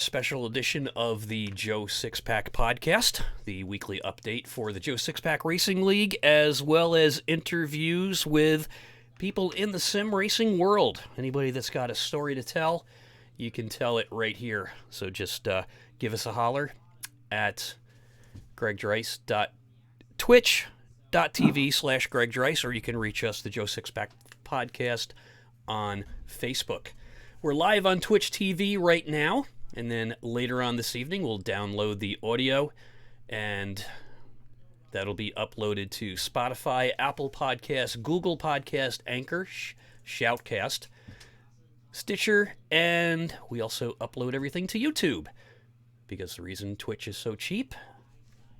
Special edition of the Joe Sixpack podcast, the weekly update for the Joe Sixpack Racing League, as well as interviews with people in the sim racing world. Anybody that's got a story to tell, you can tell it right here. So just give us a holler at gregdrice.twitch.tv/gregdrice, or you can reach us, the Joe Sixpack podcast, on Facebook. We're live on Twitch TV right now. And then later on this evening, we'll download the audio, and that'll be uploaded to Spotify, Apple Podcasts, Google Podcast, Anchor, Shoutcast, Stitcher, and we also upload everything to YouTube. Because the reason Twitch is so cheap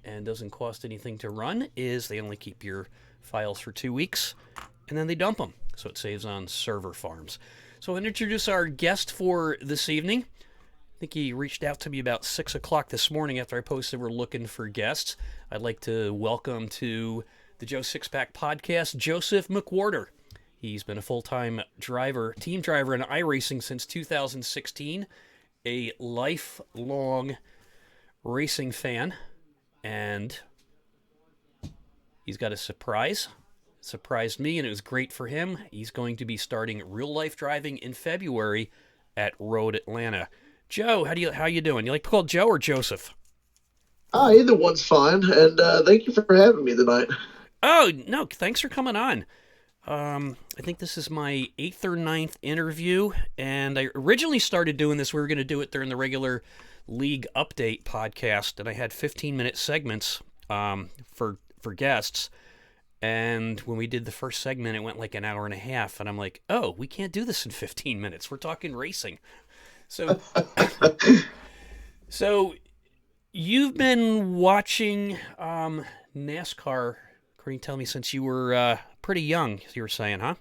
and doesn't cost anything to run is they only keep your files for 2 weeks, and then they dump them. So it saves on server farms. So I'll introduce our guest for this evening. I think he reached out to me about 6 o'clock this morning after I posted we're looking for guests. I'd like to welcome to the Joe Sixpack podcast, Joseph Mcwhorter. He's been a full-time team driver in Iracing since 2016, a lifelong racing fan, and he's got a surprise. Surprised me, and it was great for him. He's going to be starting real-life driving in February at Road Atlanta. Joe, how you doing? You like to be called Joe or Joseph? Either one's fine, and thank you for having me tonight. Oh, no, thanks for coming on. I think this is my 8th or 9th interview, and I originally started doing this. We were going to do it during the regular league update podcast, and I had 15-minute segments for guests. And when we did the first segment, it went like an hour and a half, and I'm like, oh, we can't do this in 15 minutes. We're talking racing. So, so you've been watching NASCAR, according to tell me, since you were pretty young, you were saying, huh?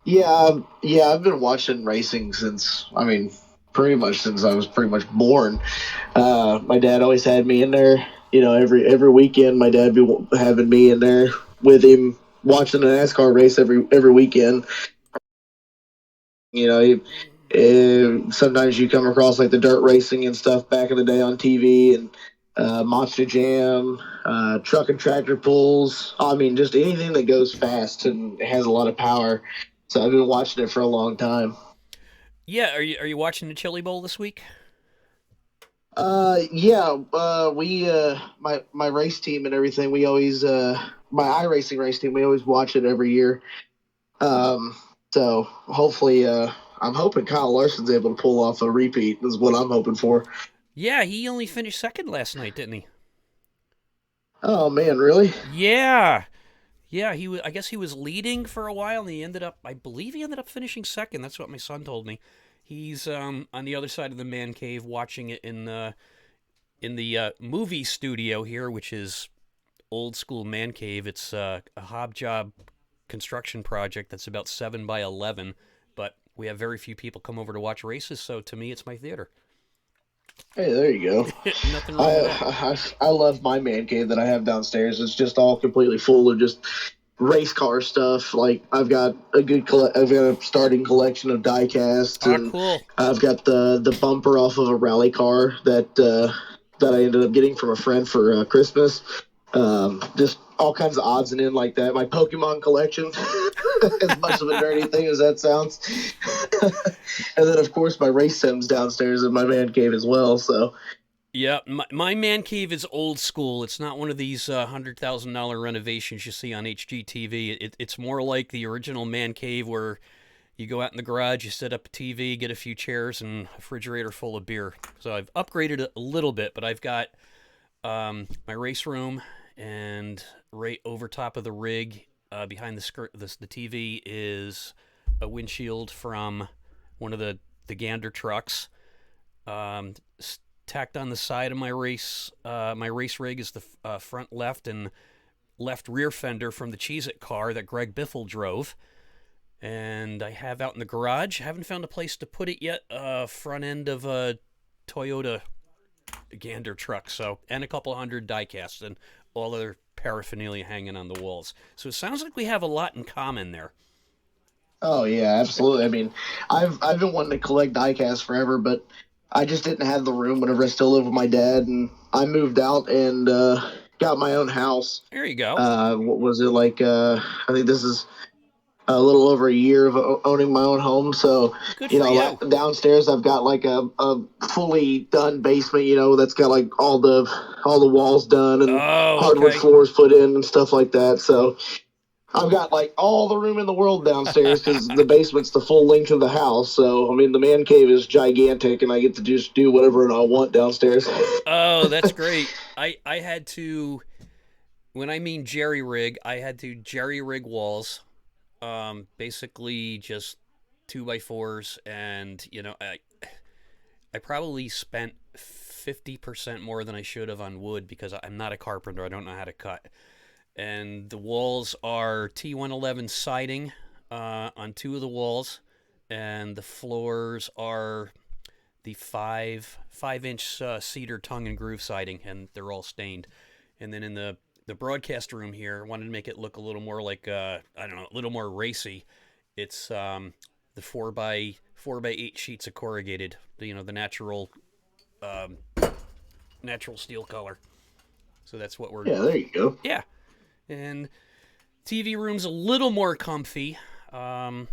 Yeah, I've been watching racing pretty much since I was pretty much born. My dad always had me in there. You know, every weekend, my dad be having me in there with him watching a NASCAR race every weekend. You know, sometimes you come across like the dirt racing and stuff back in the day on TV, and Monster Jam, truck and tractor pulls. I mean, just anything that goes fast and has a lot of power. So I've been watching it for a long time. Yeah, are you watching the Chili Bowl this week? We my race team and everything. We always my iRacing race team. We always watch it every year. So hopefully, I'm hoping Kyle Larson's able to pull off a repeat. Is what I'm hoping for. Yeah, he only finished second last night, didn't he? Oh man, really? Yeah. Yeah, I guess he was leading for a while, and I believe he ended up finishing second. That's what my son told me. He's on the other side of the man cave watching it in the movie studio here, which is old school man cave. It's a hob job construction project that's about 7 by 11, but we have very few people come over to watch races, so to me, it's my theater. Hey, there you go. Nothing wrong with that. I love my man cave that I have downstairs. It's just all completely full of just race car stuff. Like I've got a starting collection of die casts, and cool. I've got the bumper off of a rally car that I ended up getting from a friend for Christmas. Just all kinds of odds and ends like that. My Pokemon collection, as much of a dirty thing as that sounds. And then, of course, my race sims downstairs in my man cave as well. So, yeah, my man cave is old school. It's not one of these $100,000 renovations you see on HGTV. It's more like the original man cave where you go out in the garage, you set up a TV, get a few chairs, and a refrigerator full of beer. So I've upgraded it a little bit, but I've got my race room, and right over top of the rig, behind the TV, is a windshield from one of the Gander trucks. Tacked on the side of my race rig is the front left and left rear fender from the Cheez-It car that Greg Biffle drove. And I have out in the garage, haven't found a place to put it yet, front end of a Toyota Gander truck, and a couple hundred die casts and all other paraphernalia hanging on the walls. So it sounds like we have a lot in common there. Oh yeah, absolutely. I mean, I've been wanting to collect diecasts forever, but I just didn't have the room whenever I still lived with my dad, and I moved out and got my own house. There you go. What was it like? I think this is a little over a year of owning my own home. So, Good for you. downstairs I've got like a fully done basement. That's got like all the walls done and Oh, hardwood okay. floors put in and stuff like that. So I've got like all the room in the world downstairs because the basement's the full length of the house. So I mean, the man cave is gigantic, and I get to just do whatever I want downstairs. Oh, that's great. I had to, when I mean jerry rig, I had to jerry rig walls. Basically just 2x4s, and I probably spent 50% more than I should have on wood because I'm not a carpenter. I don't know how to cut. And the walls are T111 siding on two of the walls, and the floors are the 5-inch cedar tongue and groove siding, and they're all stained. And then in the broadcast room here, I wanted to make it look a little more like I don't know, a little more racy. It's the 4x8 sheets of corrugated, the um, natural steel color. So that's what we're Yeah, there you go. yeah. And TV room's a little more comfy. Some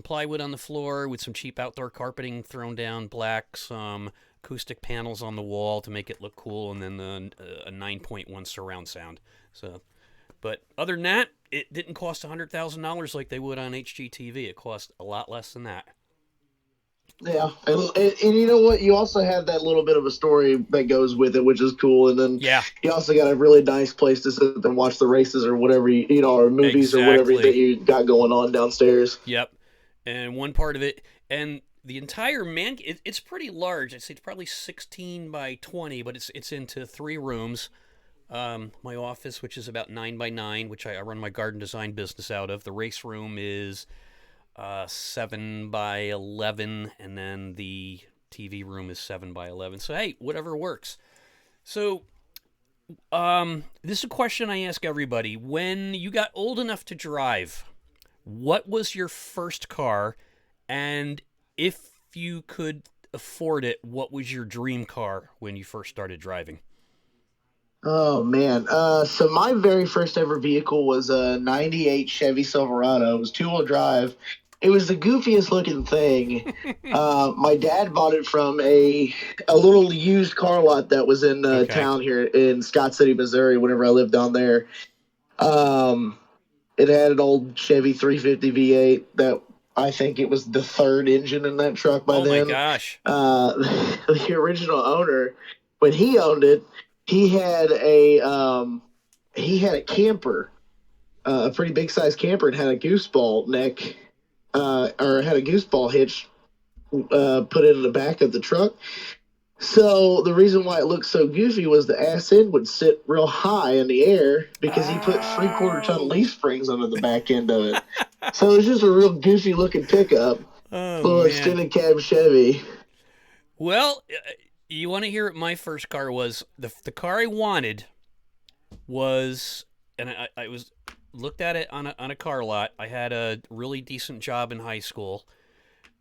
plywood on the floor with some cheap outdoor carpeting thrown down, black, some acoustic panels on the wall to make it look cool, and then a 9.1 surround sound. So, but other than that, it didn't cost $100,000 like they would on HGTV. It cost a lot less than that. Yeah, and you know what? You also have that little bit of a story that goes with it, which is cool. And then Yeah, you also got a really nice place to sit and watch the races or whatever or movies or whatever that exactly. you got going on downstairs. Yep. And one part of it, and the entire it's pretty large. I'd say it's probably 16 by 20, but it's into 3 rooms. My office, which is about 9 by 9, which I run my garden design business out of. The race room is 7 by 11, and then the TV room is 7 by 11. So hey, whatever works. So this is a question I ask everybody. When you got old enough to drive, what was your first car? And if you could afford it, what was your dream car when you first started driving? Oh man. So my very first ever vehicle was a '98 Chevy Silverado. It was 2-wheel drive. It was the goofiest looking thing. My dad bought it from a little used car lot that was in Okay. town here in Scott City, Missouri. Whenever I lived down there, um, it had an old Chevy 350 V8 that I think it was the third engine in that truck by Oh my then. gosh. The original owner, when he owned it, he had a camper, a pretty big sized camper, and had a gooseball neck, or had a gooseball hitch put in the back of the truck. So the reason why it looked so goofy was the ass end would sit real high in the air because he put 3/4 ton Oh. leaf springs under the back end of it. So it was just a real goofy looking pickup, Oh little man. extended cab Chevy. Well, you want to hear what my first car was? The car I wanted was, and I was looked at it on a car lot. I had a really decent job in high school,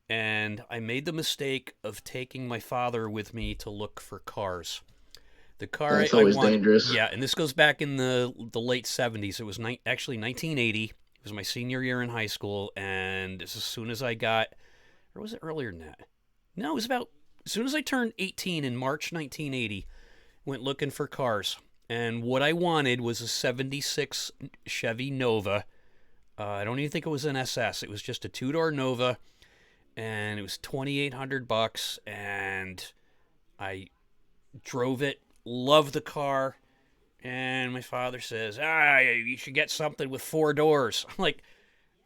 and I made the mistake of taking my father with me to look for cars. The car That's I always wanted, dangerous. yeah, and this goes back in the late 70s. It was actually 1980. It was my senior year in high school, and as soon as I got, or was it earlier than that? No, it was about as soon as I turned 18 in March 1980. Went looking for cars, and what I wanted was a '76 Chevy Nova. I don't even think it was an SS. It was just a 2-door Nova, and it was $2,800. And I drove it, loved the car, and my father says, you should get something with 4 doors. I'm like,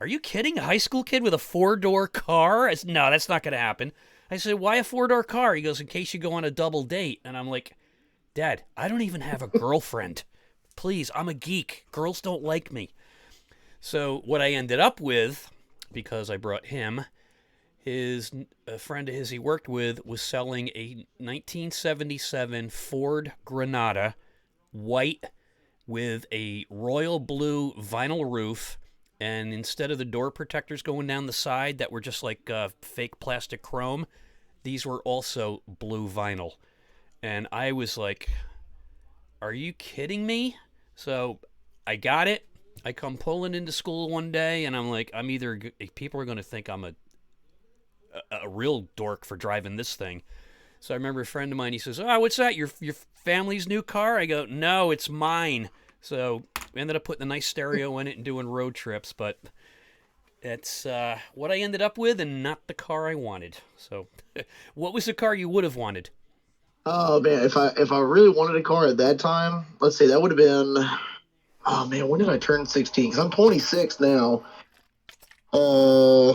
are you kidding? A high school kid with a 4-door car? I said, no, that's not going to happen. I said, why a 4-door car? He goes, in case you go on a double date. And I'm like, Dad, I don't even have a girlfriend. Please, I'm a geek. Girls don't like me. So what I ended up with, because I brought him, a friend of his he worked with was selling a 1977 Ford Granada, white, with a royal blue vinyl roof, and instead of the door protectors going down the side that were just like fake plastic chrome, these were also blue vinyl. And I was like, are you kidding me? So I got it. I come pulling into school one day, and I'm like, people are going to think I'm a real dork for driving this thing. So I remember a friend of mine, he says, "Oh, what's that? Your family's new car?" I go, "No, it's mine." So we ended up putting a nice stereo in it and doing road trips, but it's what I ended up with and not the car I wanted. So what was the car you would have wanted? Oh man, if I really wanted a car at that time, let's see, that would have been. Oh man, when did I turn 16? Because I'm 26 now. Uh,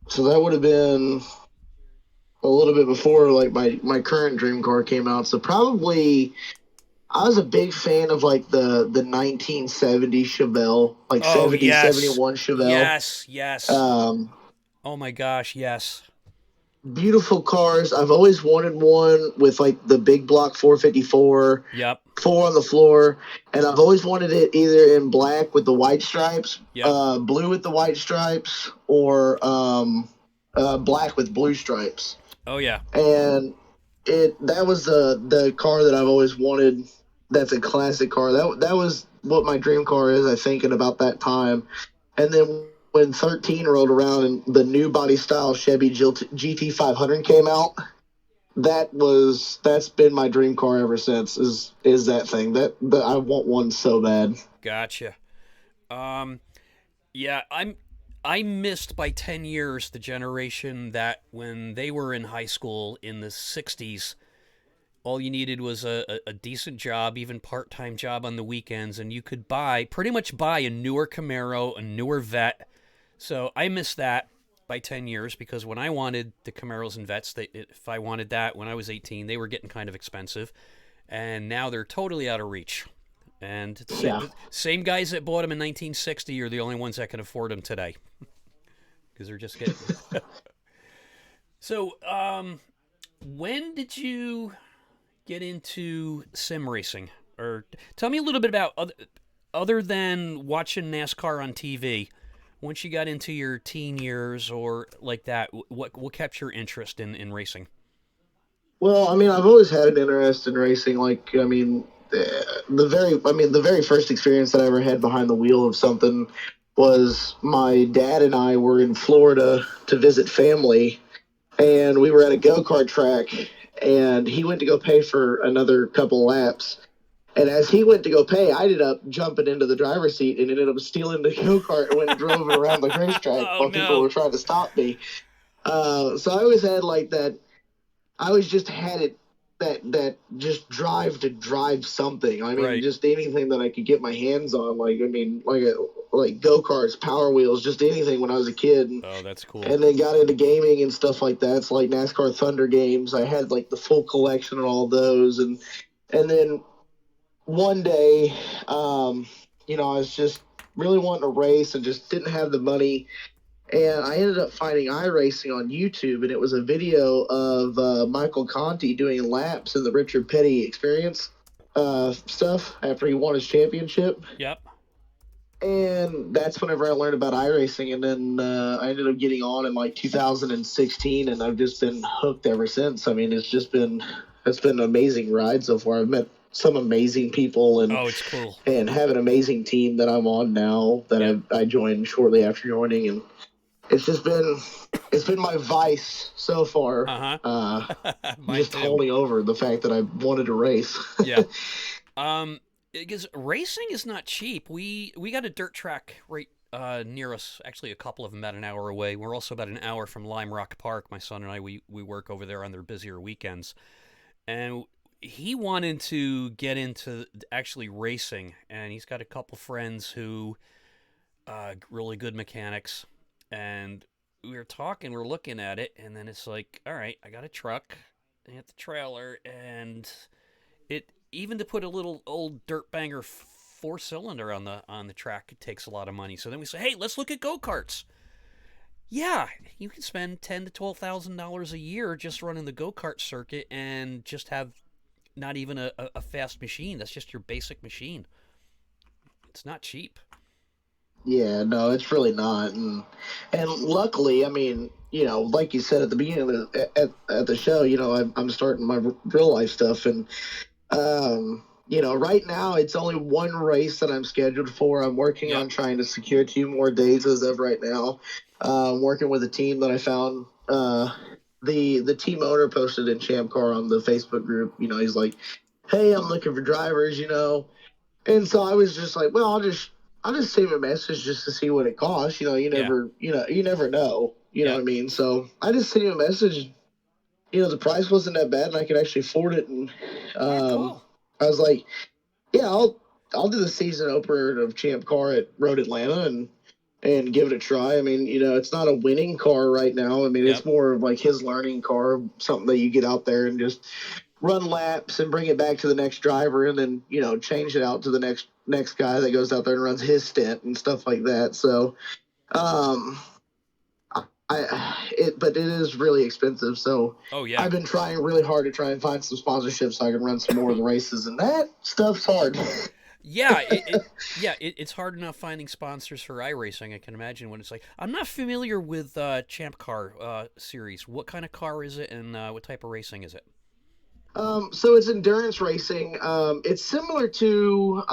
so that would have been a little bit before like my current dream car came out. So probably I was a big fan of like the 1970 Chevelle, like Oh, 70 yes. 71 Chevelle. Yes, yes. Um, Oh my gosh, yes. Beautiful cars. I've always wanted one with like the big block 454, Yep, four on the floor, and I've always wanted it either in black with the white stripes, yep. blue with the white stripes, or black with blue stripes. Oh yeah. And it that was the car that I've always wanted. That's a classic car. That was what my dream car is. I think at about that time, and then when 13 rolled around and the new body style Chevy GT 500 came out, that's been my dream car ever since. Is that thing that I want one so bad. Gotcha. Um, yeah, I missed by 10 years the generation that when they were in high school in the 60s, all you needed was a decent job, even part-time job on the weekends, and you could pretty much buy a newer Camaro, a newer Vet. So I missed that by 10 years because when I wanted the Camaros and Vets, if I wanted that when I was 18, they were getting kind of expensive. And now they're totally out of reach. And Yeah. the same guys that bought them in 1960 are the only ones that can afford them today because they're just getting. So, when did you get into sim racing? Or tell me a little bit about other than watching NASCAR on TV. Once you got into your teen years or like that, what kept your interest in racing? Well, I mean, I've always had an interest in racing. Like, I mean, the very first experience that I ever had behind the wheel of something was my dad and I were in Florida to visit family, and we were at a go kart track, and he went to go pay for another couple laps. And as he went to go pay, I ended up jumping into the driver's seat and ended up stealing the go kart and went and drove it around the racetrack Oh while people no! were trying to stop me. So I always had like that. I always just had it that just drive to drive something. I mean, Right. just anything that I could get my hands on. Like I mean, like go karts, Power Wheels, just anything when I was a kid. Oh, that's cool. And then got into gaming and stuff like that. So like NASCAR Thunder games, I had like the full collection of all those, and then one day, I was just really wanting to race and just didn't have the money. And I ended up finding iRacing on YouTube, and it was a video of Michael Conti doing laps in the Richard Petty Experience stuff after he won his championship. Yep. And that's whenever I learned about iRacing, and then I ended up getting on in like 2016, and I've just been hooked ever since. I mean, it's been an amazing ride so far. I've met some amazing people, Oh, it's cool. and have an amazing team that I'm on now that Yep. I joined shortly after joining, and it's been my vice so far. Mine Just too. holding over the fact that I wanted to race. Yeah. Because racing is not cheap. We got a dirt track right near us. Actually, a couple of them about an hour away. We're also about an hour from Lime Rock Park. My son and I we work over there on their busier weekends, and he wanted to get into actually racing, and he's got a couple friends who really good mechanics, and we were talking, we're looking at it, and then it's like, all right, I got a truck, I got the trailer, and it even to put a little old dirt banger four cylinder on the track, it takes a lot of money. So then we say, hey, let's look at go karts. Yeah, you can spend $10,000 to $12,000 a year just running the go kart circuit and just have not even a fast machine. That's just your basic machine. It's not cheap. Yeah, no, it's really not. And luckily, I mean, like you said at the beginning of at the show, I'm starting my real life stuff, and right now it's only one race that I'm scheduled for. I'm working Yep. on trying to secure 2 more days as of right now. Working with a team that I found. The team owner posted in Champ Car on the Facebook group. He's like, "Hey, I'm looking for drivers." And so I was just like, "Well, I'll just save a message just to see what it costs." Yeah. You never know. You know Yeah. what I mean? So I just sent him a message. The price wasn't that bad, and I could actually afford it. And Oh, um, cool. I was like, "Yeah, I'll do the season opener of Champ Car at Road Atlanta and give it a try." I mean, it's not a winning car right now. I mean, it's Yep. more of like his learning car, something that you get out there and just run laps and bring it back to the next driver, and then change it out to the next guy that goes out there and runs his stint and stuff like that. So, um, but it is really expensive. So Oh, yeah. I've been trying really hard to try and find some sponsorships so I can run some more of the races, and that stuff's hard. Yeah, it's hard enough finding sponsors for iRacing. I can imagine what it's like. I'm not familiar with Champ Car series. What kind of car is it, and what type of racing is it? So it's endurance racing. It's similar to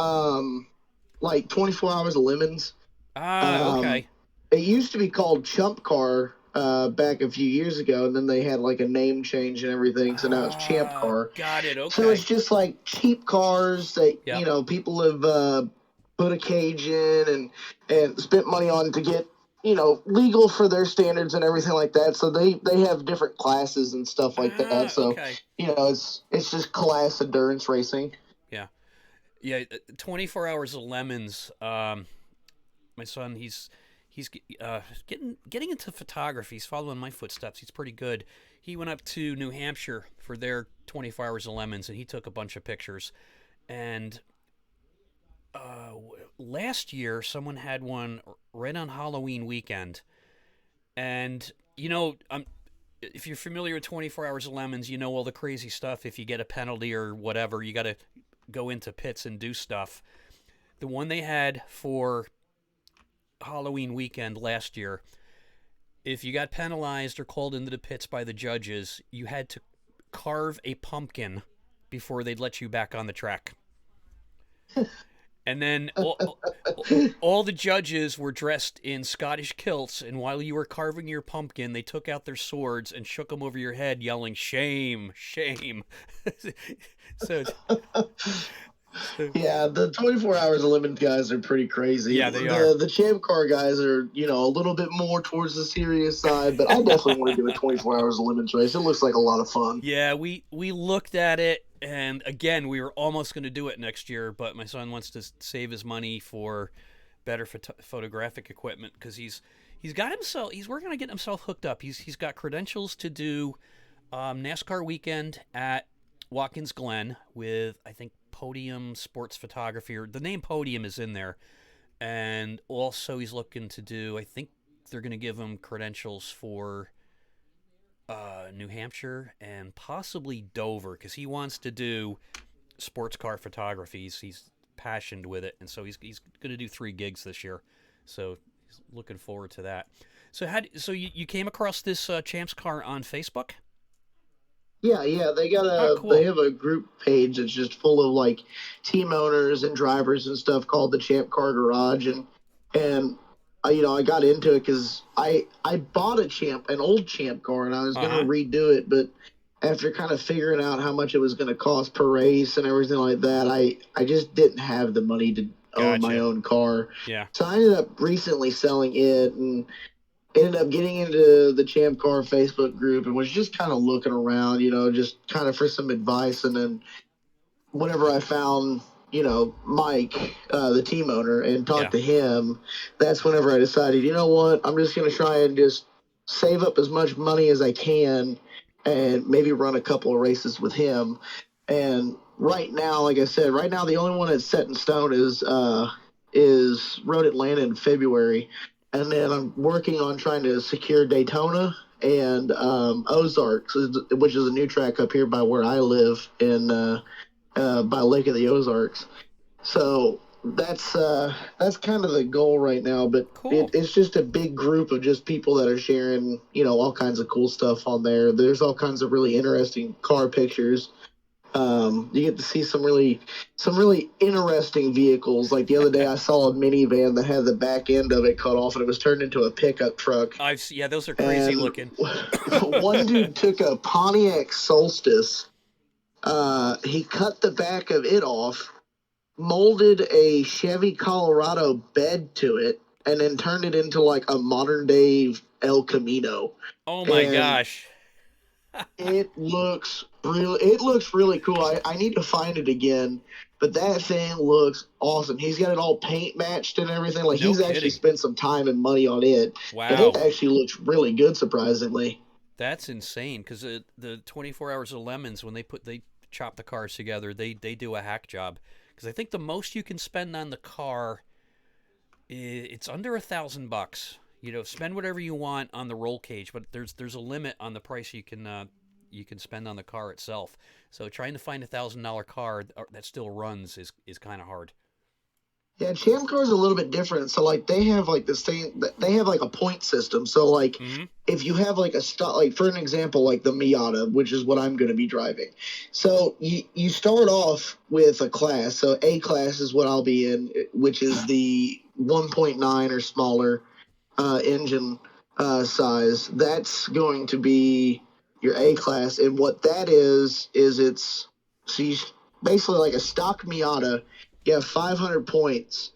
like 24 Hours of Lemons. Ah, Um, okay. it used to be called Chump Car back a few years ago, and then they had like a name change and everything, so now it's Champ Ah, Car. got it. So it's Okay. just like cheap cars that Yep. people have put a cage in and spent money on to get legal for their standards and everything like that. So they have different classes and stuff like that. Ah, So okay. it's just class endurance racing. Yeah. Yeah. 24 Hours of Lemons. My son, he's getting into photography. He's following my footsteps. He's pretty good. He went up to New Hampshire for their 24 Hours of Lemons, and he took a bunch of pictures. And last year, someone had one right on Halloween weekend, and if you're familiar with 24 Hours of Lemons, you know all the crazy stuff. If you get a penalty or whatever, you got to go into pits and do stuff. The one they had for Halloween weekend last year, if you got penalized or called into the pits by the judges, you had to carve a pumpkin before they'd let you back on the track. And then all the judges were dressed in Scottish kilts, and while you were carving your pumpkin, they took out their swords and shook them over your head, yelling, "Shame, shame." so, so, Yeah, the 24 Hours of Lemons guys are pretty crazy. yeah, they are. The Champ Car guys are, a little bit more towards the serious side, but I definitely want to do a 24 Hours of Lemons race. It looks like a lot of fun. Yeah, we looked at it, and again, we were almost going to do it next year, but my son wants to save his money for better photographic equipment because he's working on getting himself hooked up. He's got credentials to do NASCAR weekend at Watkins Glen with, I think, Podium Sports Photography, or the name Podium is in there, and also he's looking to do, I think they're going to give him credentials for New Hampshire and possibly Dover because he wants to do sports car photography. He's passionate with it, and so he's going to do 3 gigs this year. So he's looking forward to that. So you came across this Champs car on Facebook? Yeah, Oh, they cool. have a group page that's just full of like team owners and drivers and stuff called the Champ Car Garage, and I got into it because I bought an old Champ car, and I was Uh gonna huh. redo it, but after kind of figuring out how much it was gonna cost per race and everything like that, I just didn't have the money to own my Gotcha. own car, Yeah. so I ended up recently selling it and ended up getting into the Champ Car Facebook group and was just kind of looking around, just kind of for some advice. And then whenever I found, Mike, the team owner, and Yeah. talked to him, that's whenever I decided, you know what, I'm just going to try and just save up as much money as I can and maybe run a couple of races with him. And right now, like I said, right now the only one that's set in stone is Road Atlanta in February, and then I'm working on trying to secure Daytona and Ozarks, which is a new track up here by where I live in by Lake of the Ozarks. So that's kind of the goal right now. But Cool. it's just a big group of just people that are sharing, all kinds of cool stuff on there. There's all kinds of really interesting car pictures. You get to see some really interesting vehicles. Like the other day, I saw a minivan that had the back end of it cut off, and it was turned into a pickup truck. Yeah, those are crazy And looking. one dude took a Pontiac Solstice. He cut the back of it off, molded a Chevy Colorado bed to it, and then turned it into like a modern day El Camino. Oh my And gosh. it looks really cool. I need to find it again, but that thing looks awesome. He's got it all paint matched and everything. Like No he's actually kidding. spent some time and money on it, and it Wow. actually looks really good, surprisingly. That's insane because the 24 Hours of Lemons, when they chop the cars together, they do a hack job. Because I think the most you can spend on the car, it's under $1,000. Spend whatever you want on the roll cage, but there's a limit on the price you can spend on the car itself. So trying to find $1,000 car that still runs is kind of hard. Yeah, Champ Car is a little bit different. So like they have like this thing. They have like a point system. So like Hmm. if you have like a stock, like for an example, like the Miata, which is what I'm going to be driving. So you start off with a class. So A class is what I'll be in, which is the 1.9 or smaller engine size. That's going to be your A class, and what that is it's so you basically like a stock Miata. You have 500 points.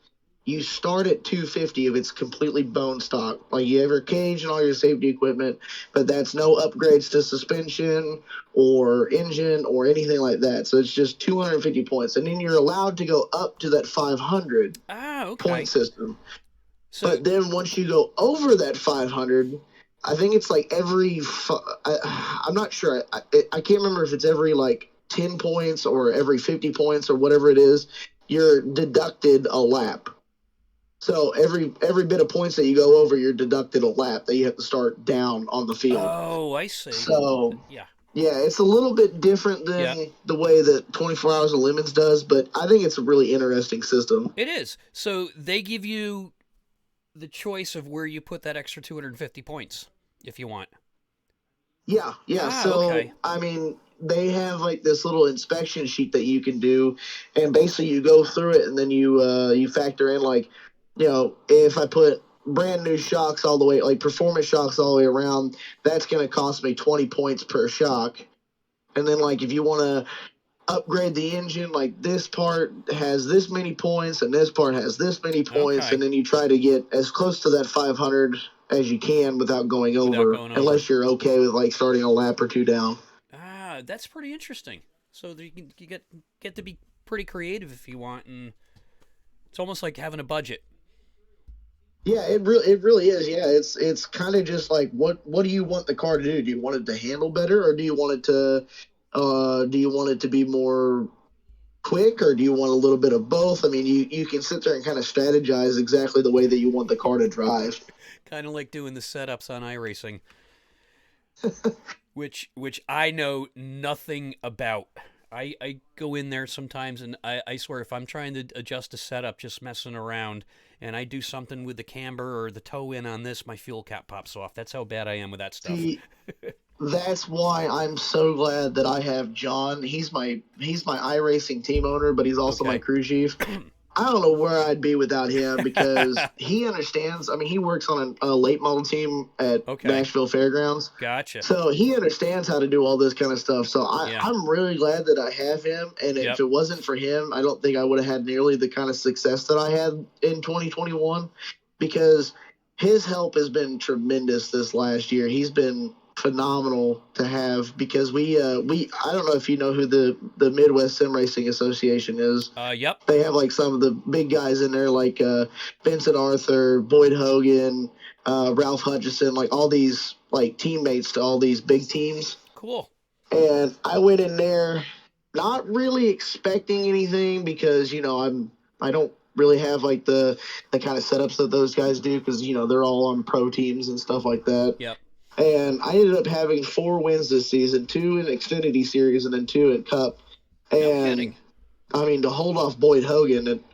You start at 250 if it's completely bone stock. Like you have your cage and all your safety equipment, but that's no upgrades to suspension or engine or anything like that. So it's just 250 points, and then you're allowed to go up to that 500 Ah, point okay. system. So But then once you go over that 500, I think it's like I'm not sure. I can't remember if it's every like 10 points or every 50 points or whatever it is. You're deducted a lap. So every bit of points that you go over, you're deducted a lap that you have to start down on the field. oh, I see. So Yeah. yeah, it's a little bit different Yeah. than the way that 24 Hours of Lemons does, but I think it's a really interesting system. It is. So they give you the choice of where you put that extra 250 points if you want. Yeah, yeah. Ah, So, okay. I mean, they have like this little inspection sheet that you can do, and basically you go through it, and then you factor in like, if I put brand new shocks all the way, like performance shocks all the way around, that's going to cost me 20 points per shock. And then like if you want to upgrade the engine, like this part has this many points and this part has this many points, Okay. and then you try to get as close to that 500 as you can without going Without over, going over. unless you're okay with like starting a lap or two down. Ah, that's pretty interesting. So that you get to be pretty creative if you want, and it's almost like having a budget. Yeah, it really is. Yeah, it's kind of just like what do you want the car to do? Do you want it to handle better, or do you want it to be more quick, or do you want a little bit of both? I mean, you can sit there and kind of strategize exactly the way that you want the car to drive. Kind of like doing the setups on iRacing, which I know nothing about. I go in there sometimes and I swear if I'm trying to adjust a setup just messing around and I do something with the camber or the toe in on this, my fuel cap pops off. That's how bad I am with that stuff. See, that's why I'm so glad that I have John. He's my iRacing team owner, but he's also my Okay. crew chief. I don't know where I'd be without him because he understands. I mean, he works on a late model team at Okay. Nashville Fairgrounds. Gotcha. So he understands how to do all this kind of stuff. So Yeah. I'm really glad that I have him. And if Yep. it wasn't for him, I don't think I would have had nearly the kind of success that I had in 2021 because his help has been tremendous this last year. He's been phenomenal to have because we I don't know if you know who the Midwest Sim Racing Association is. Yep. They have like some of the big guys in there, like Vincent Arthur, Boyd Hogan, Ralph Hutchison, like all these like teammates to all these big teams. Cool. And I went in there not really expecting anything because I don't really have like the kind of setups that those guys do because they're all on pro teams and stuff like that. Yep. And I ended up having 4 wins this season, 2 in Xfinity Series and then 2 in Cup. No And kidding. I mean, to hold off Boyd Hogan,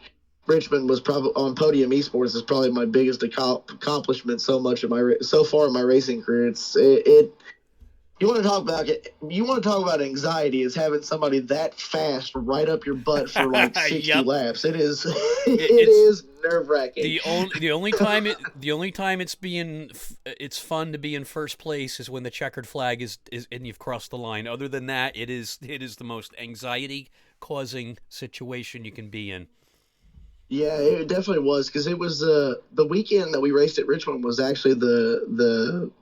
Richmond was probably on Podium Esports is probably my biggest accomplishment so far in my racing career. It you want to talk about anxiety is having somebody that fast right up your butt for like 60 Yep. laps. It is it It's is nerve-wracking. the only time it's fun to be in first place is when the checkered flag is and you've crossed the line. Other than that, it is the most anxiety causing situation you can be in. Yeah, it definitely was because it was the weekend that we raced at Richmond was actually the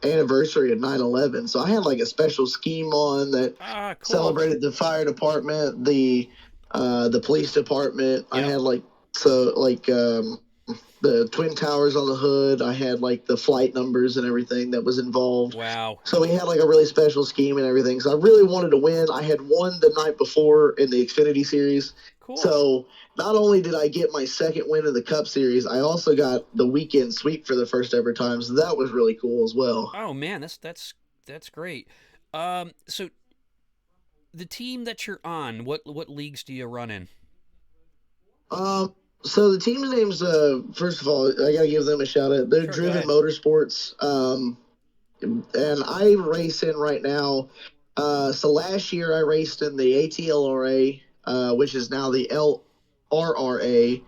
anniversary of 9/11. So I had like a special scheme on that Cool. celebrated the fire department, the police department. I Yep. had the twin towers on the hood. I had like the flight numbers and everything that was involved. Wow. So we had like a really special scheme and everything. So I really wanted to win. I had won the night before in the Xfinity Series. Cool. So not only did I get my second win in the Cup Series, I also got the weekend sweep for the first ever time. So that was really cool as well. Oh man, that's great. So the team that you're on, what leagues do you run in? So the team's name's first of all, I gotta give them a shout out. They're Sure, go Driven ahead. Motorsports. And I race in right now. So last year I raced in the ATLRA, which is now the LRRA.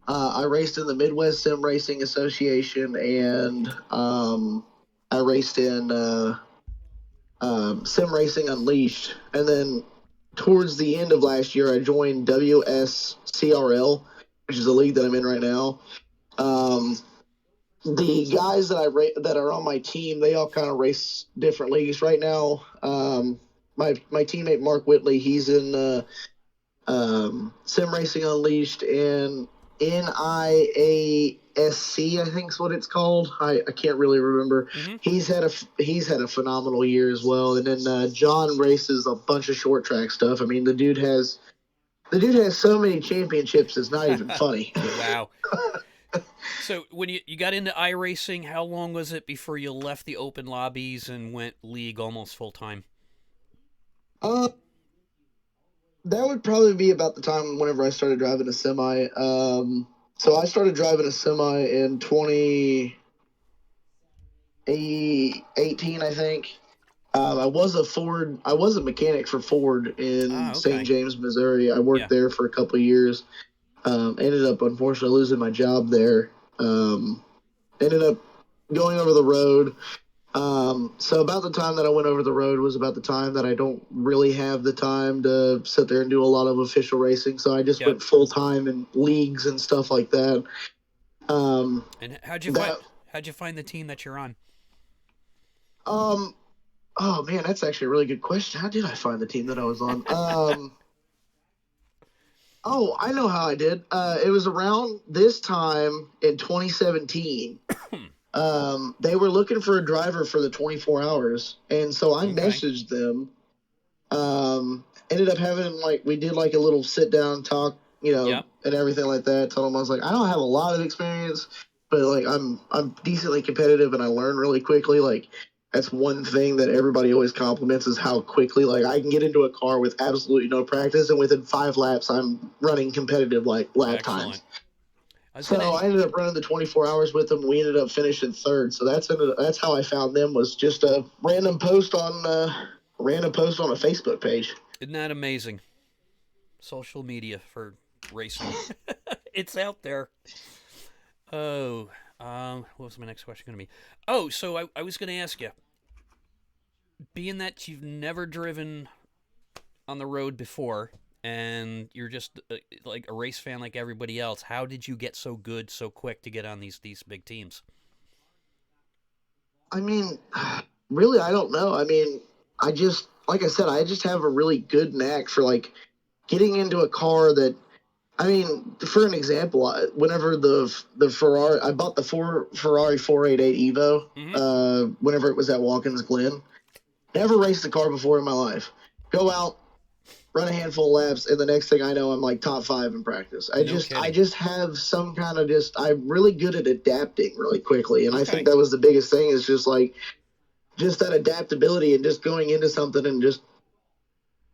I raced in the Midwest Sim Racing Association, and I raced in Sim Racing Unleashed. And then towards the end of last year, I joined WSCRL, which is the league that I'm in right now. The guys that are on my team, they all kind of race different leagues right now. My teammate Mark Whitley, he's in Sim Racing Unleashed and NIASC, I think is what it's called. I can't really remember. Mm-hmm. He's had a phenomenal year as well. And then John races a bunch of short track stuff. I mean, the dude has so many championships. It's not even funny. Wow. So when you got into iRacing, how long was it before you left the open lobbies and went league almost full time? That would probably be about the time whenever I started driving a semi. So I started driving a semi in 2018, I think. I was a mechanic for Ford in Okay. St. James, Missouri. I worked there for a couple of years. Ended up unfortunately losing my job there. Ended up going over the road. So about the time that I went over the road was about the time that I don't really have the time to sit there and do a lot of official racing. So I just went full time in leagues and stuff like that. And how'd you find the team that you're on? Oh man, that's actually a really good question. How did I find the team that I was on? Oh, I know how I did. It was around this time in 2017. They were looking for a driver for the 24 hours, and so I messaged them. Ended up having we did like a little sit down talk, and everything like that. Told them I was like, I don't have a lot of experience, but like I'm decently competitive and I learn really quickly. Like that's one thing that everybody always compliments is how quickly like I can get into a car with absolutely no practice, and within 5 laps I'm running competitive like lap times. I ended up running the 24 hours with them. We ended up finishing third. So that's how I found them, was just a random post on a Facebook page. Isn't that amazing? Social media for racing. It's out there. Oh, what was my next question going to be? Oh, so I was going to ask you, being that you've never driven on the road before, and you're just like a race fan like everybody else, how did you get so good so quick to get on these big teams? I mean, really, I don't know. I mean, like I said, I just have a really good knack for like getting into a car that, I mean, for an example, whenever the Ferrari, I bought the Ferrari 488 Evo, whenever it was at Watkins Glen. Never raced a car before in my life. Go out, run a handful of laps, and the next thing I know, I'm like top 5 in practice. I just have some kind of I'm really good at adapting really quickly, and I think that was the biggest thing is just that adaptability and just going into something and just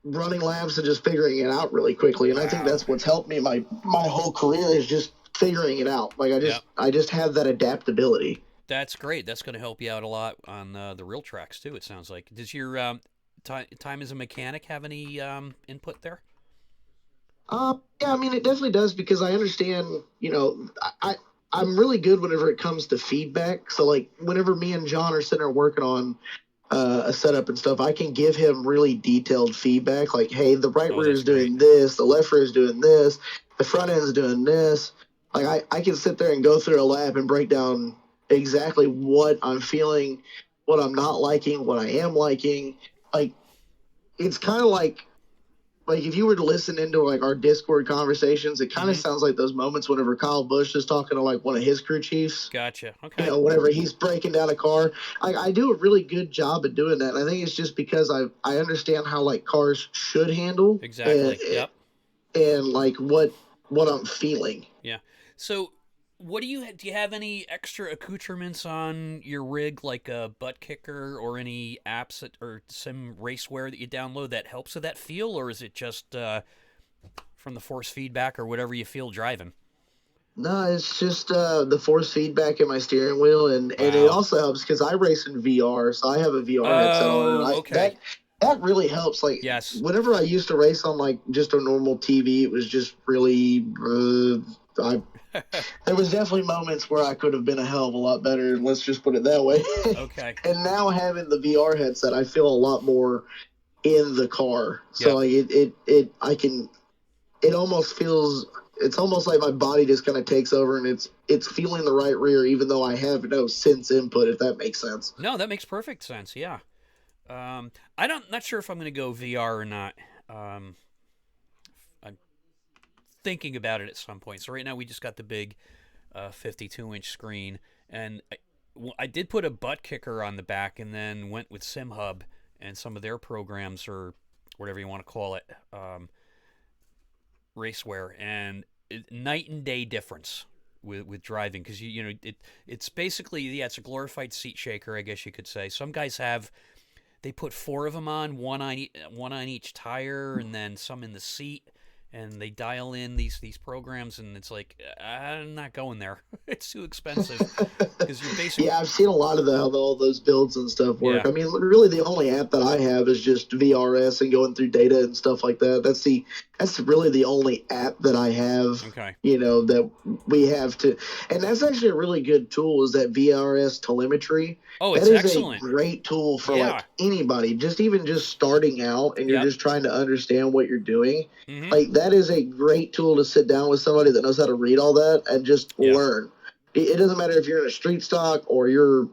running laps and just figuring it out really quickly. And I think Wow. that's what's helped me my whole career is just figuring it out. Like Yep. I just have that adaptability. That's great. That's going to help you out a lot on the real tracks too. It sounds like. Does your time as a mechanic have any input there? Yeah, I mean, it definitely does because I understand, I'm really good whenever it comes to feedback. So, like, whenever me and John are sitting there working on a setup and stuff, I can give him really detailed feedback. Like, hey, the right Oh, rear that's is great. doing this, the left rear is doing this, the front end is doing this. Like, I can sit there and go through a lap and break down exactly what I'm feeling, what I'm not liking, what I am liking. Like, it's kind of like if you were to listen into like our Discord conversations, it kind of Mm-hmm. sounds like those moments whenever Kyle Busch is talking to like one of his crew chiefs. Gotcha. Okay. Whenever he's breaking down a car, I do a really good job at doing that. And I think it's just because I understand how like cars should handle Exactly. Yep. and like what I'm feeling. Yeah. So, what do you have any extra accoutrements on your rig, like a butt kicker or any apps or some raceware that you download that helps with that feel, or is it just from the force feedback or whatever you feel driving? No, it's just the force feedback in my steering wheel, and it Wow. also helps because I race in VR, so I have a VR headset on, and Oh, I okay. that really helps. Like Yes. whenever I used to race on like just a normal TV, it was just really. I There was definitely moments where I could have been a hell of a lot better. Let's just put it that way. Okay. And now having the VR headset, I feel a lot more in the car. So Yep. like I can it almost feels it's almost like my body just kind of takes over and it's feeling the right rear even though I have no sense input, if that makes sense. No, that makes perfect sense. Yeah. I don't not sure if I'm going to go VR or not. I'm thinking about it at some point. So right now we just got the big 52-inch screen, and I did put a butt kicker on the back, and then went with SimHub and some of their programs or whatever you want to call it, raceware, and night and day difference with driving because it's basically it's a glorified seat shaker, I guess you could say. Some guys have they put four of them on, one on each tire, and then some in the seat. And they dial in these programs, and it's like I'm not going there. It's too expensive because you're basically Yeah, I've seen a lot of how all those builds and stuff work. yeah. I mean, really, the only app that I have is just VRS and going through data and stuff like that. That's really the only app that I have. Okay. That we have to, and that's actually a really good tool. Is that VRS telemetry? Oh, That it's is a excellent. great tool for Yeah. like anybody, just starting out, and you're Yep. just trying to understand what you're doing. Mm-hmm. Like that is a great tool to sit down with somebody that knows how to read all that and just Yeah. learn. It doesn't matter if you're in a street stock or you're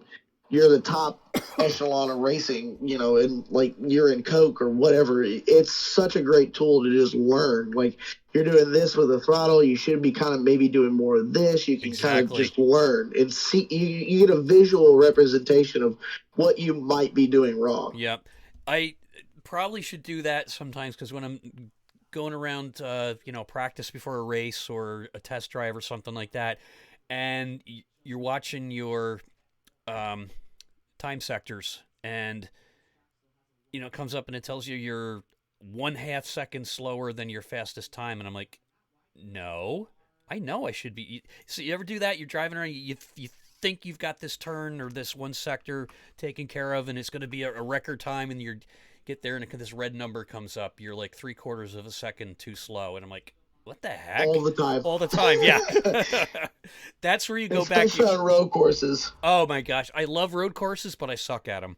the top echelon of racing, and like you're in Coke or whatever. It's such a great tool to just learn. Like you're doing this with a throttle, you should be kind of maybe doing more of this. You can kind of Exactly. just learn and see. You get a visual representation of what you might be doing wrong. Yep. I probably should do that sometimes because when I'm going around, practice before a race or a test drive or something like that, and you're watching your um, time sectors, and it comes up and it tells you you're 1/2 second slower than your fastest time, and I'm like, no, I know I should be. So you ever do that? You're driving around, you think you've got this turn or this one sector taken care of, and it's going to be a record time, and you get there, and this red number comes up. You're like 3/4 of a second too slow, and I'm like, what the All heck? the time. All the time, yeah. That's where you go back. Especially on road courses. Oh my gosh, I love road courses, but I suck at them.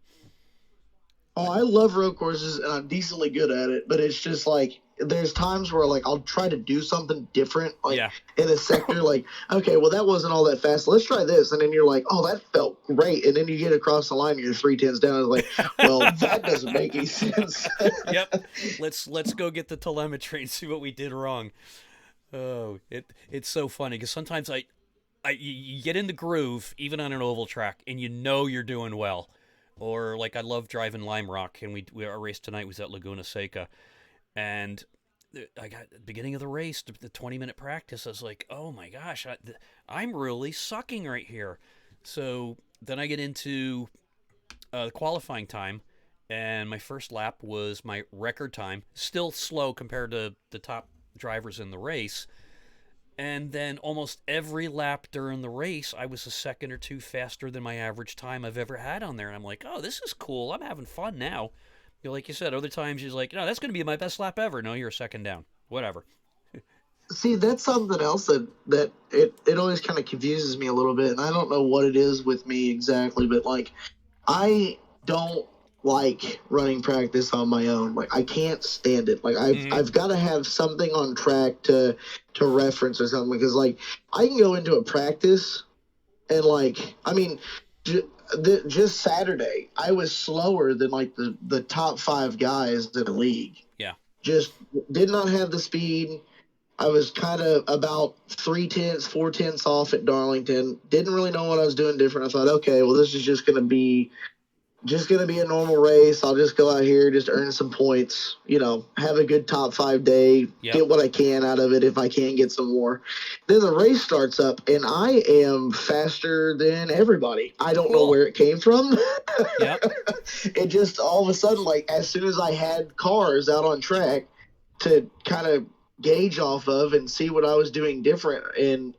Oh, I love road courses and I'm decently good at it, but it's just like there's times where like I'll try to do something different, like Yeah, in a sector, like, okay, well that wasn't all that fast. Let's try this. And then you're like, oh, that felt great. And then you get across the line and you're 3/10 down. It's like, well, that doesn't make any sense. yep. Let's go get the telemetry and see what we did wrong. Oh, it's so funny because sometimes you get in the groove even on an oval track and you're doing well. Or like I love driving Lime Rock, and our race tonight was at Laguna Seca, and I got the beginning of the race, the 20-minute practice. I was like, oh my gosh, I'm really sucking right here. So then I get into the qualifying time, and my first lap was my record time. Still slow compared to the top drivers in the race. And then almost every lap during the race, I was a second or two faster than my average time I've ever had on there. And I'm like, oh, this is cool. I'm having fun now. Like you said, other times you're like, no, that's going to be my best lap ever. No, you're a second down. Whatever. See, that's something else that it always kind of confuses me a little bit, and I don't know what it is with me exactly, but like I don't like running practice on my own. Like I can't stand it. Like I've got to have something on track to reference or something, because like I can go into a practice and like I mean just Saturday I was slower than like the top 5 guys in the league. Yeah. Just did not have the speed. I was kind of about 3/10, 4/10 off at Darlington. Didn't really know what I was doing different. I thought, okay, well, this is just gonna be a normal race. I'll just go out here, just earn some points. Have a good top 5 day. Yep. Get what I can out of it. If I can get some more, then the race starts up, and I am faster than everybody. I don't know where it came from. Yep. It just all of a sudden, like as soon as I had cars out on track to kind of gauge off of and see what I was doing different, and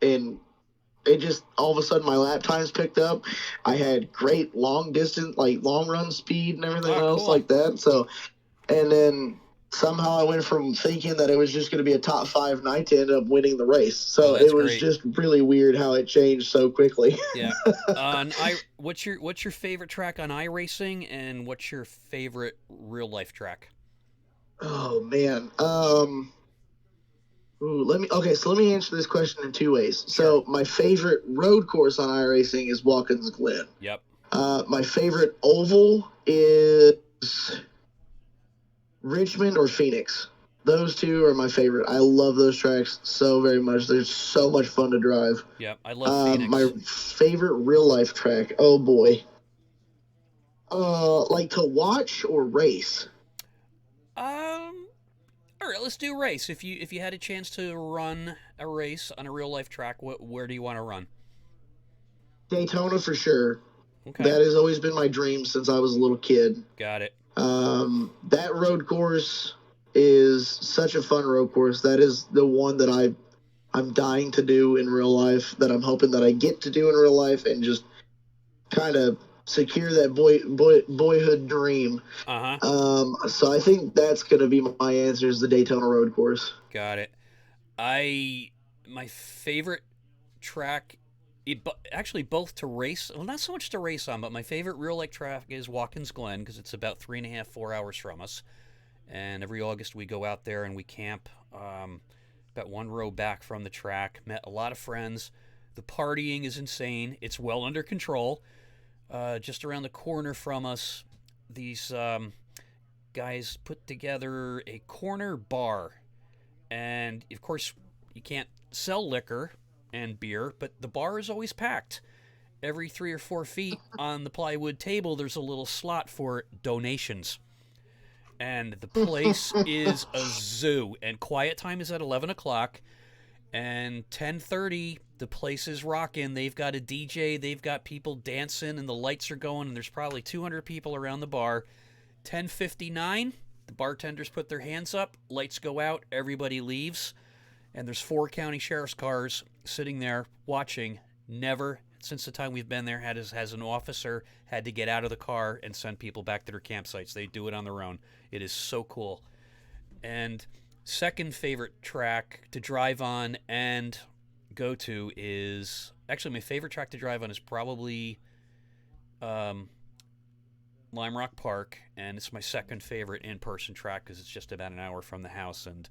it just all of a sudden my lap times picked up. I had great long distance, like long run speed and everything else like that. So, and then somehow I went from thinking that it was just going to be a top 5 night to end up winning the race. So it was just really weird how it changed so quickly. Yeah. What's your favorite track on iRacing, and what's your favorite real life track? Oh man. Let me answer this question in 2 ways. Sure. So my favorite road course on iRacing is Watkins Glen. Yep. My favorite oval is Richmond or Phoenix. Those two are my favorite. I love those tracks so very much. They're so much fun to drive. Yep, I love Phoenix. My favorite real life track. Oh boy. Like to watch or race? All right, let's do race. If you had a chance to run a race on a real life track, where do you want to run? Daytona for sure. Okay. That has always been my dream since I was a little kid. Got it. That road course is such a fun road course. That is the one that I'm dying to do in real life, that I'm hoping that I get to do in real life, and just kind of secure that boyhood dream. So I think that's going to be my answer, is the Daytona road course. Got it. My favorite track, actually both to race, well, not so much to race on, but my favorite real life track is Watkins Glen, because it's about 3.5, 4 hours from us. And every August we go out there and we camp about 1 row back from the track. Met a lot of friends. The partying is insane. It's well under control. Just around the corner from us, these guys put together a corner bar. And, of course, you can't sell liquor and beer, but the bar is always packed. Every 3 or 4 feet on the plywood table, there's a little slot for donations. And the place is a zoo. And quiet time is at 11 o'clock. And 10:30, the place is rocking. They've got a DJ. They've got people dancing, and the lights are going, and there's probably 200 people around the bar. 10:59, the bartenders put their hands up. Lights go out. Everybody leaves. And there's 4 county sheriff's cars sitting there watching. Never, since the time we've been there, has an officer had to get out of the car and send people back to their campsites. They do it on their own. It is so cool. And second favorite track to drive on and go to is, actually my favorite track to drive on is probably Lime Rock Park, and it's my second favorite in-person track because it's just about an hour from the house, and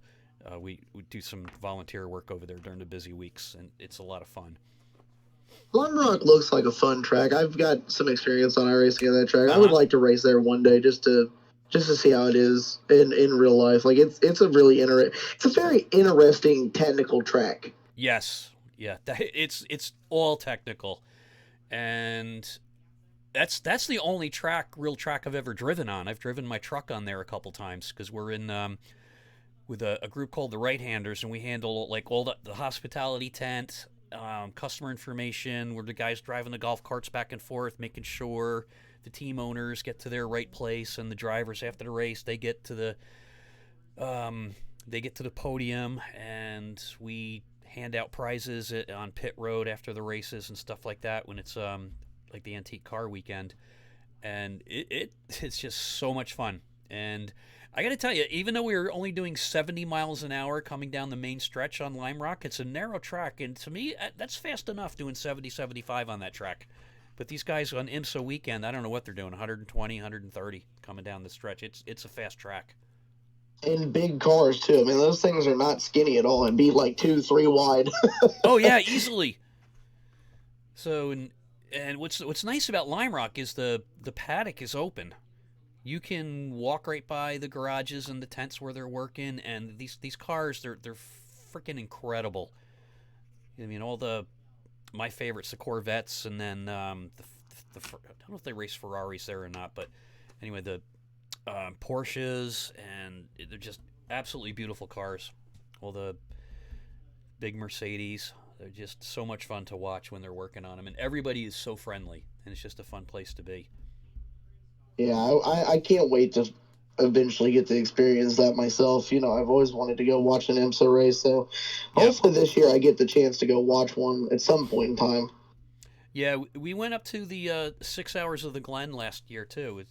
we do some volunteer work over there during the busy weeks, and it's a lot of fun. Lime Rock looks like a fun track. I've got some experience on iRacing on that track. I would like to race there one day just to see how it is in real life. Like it's a very interesting technical track. Yes, yeah, it's all technical, and that's the only real track I've ever driven on. I've driven my truck on there a couple times because we're in with a group called the Right Handers, and we handle like all the hospitality tent, customer information. We're the guys driving the golf carts back and forth, making sure the team owners get to their right place, and the drivers after the race they get to the podium, and we hand out prizes on pit road after the races and stuff like that when it's like the antique car weekend, and it's just so much fun. And I got to tell you, even though we were only doing 70 miles an hour coming down the main stretch on Lime Rock, it's a narrow track, and to me that's fast enough doing 70, 75 on that track. But these guys on IMSA weekend, I don't know what they're doing, 120, 130 coming down the stretch. It's a fast track. In big cars too. I mean, those things are not skinny at all, and be like 2-3 wide. Oh yeah, easily. So and what's nice about Lime Rock is the paddock is open. You can walk right by the garages and the tents where they're working, and these cars they're freaking incredible. I mean, my favorites, the Corvettes, and then I don't know if they race Ferraris there or not, but anyway, the Porsches, and they're just absolutely beautiful cars. All the big Mercedes, they're just so much fun to watch when they're working on them, and everybody is so friendly, and it's just a fun place to be. Yeah, I can't wait to eventually get to experience that myself. You know, I've always wanted to go watch an IMSA race, so hopefully this year I get the chance to go watch one at some point in time. Yeah, we went up to the 6 hours of the Glen last year too.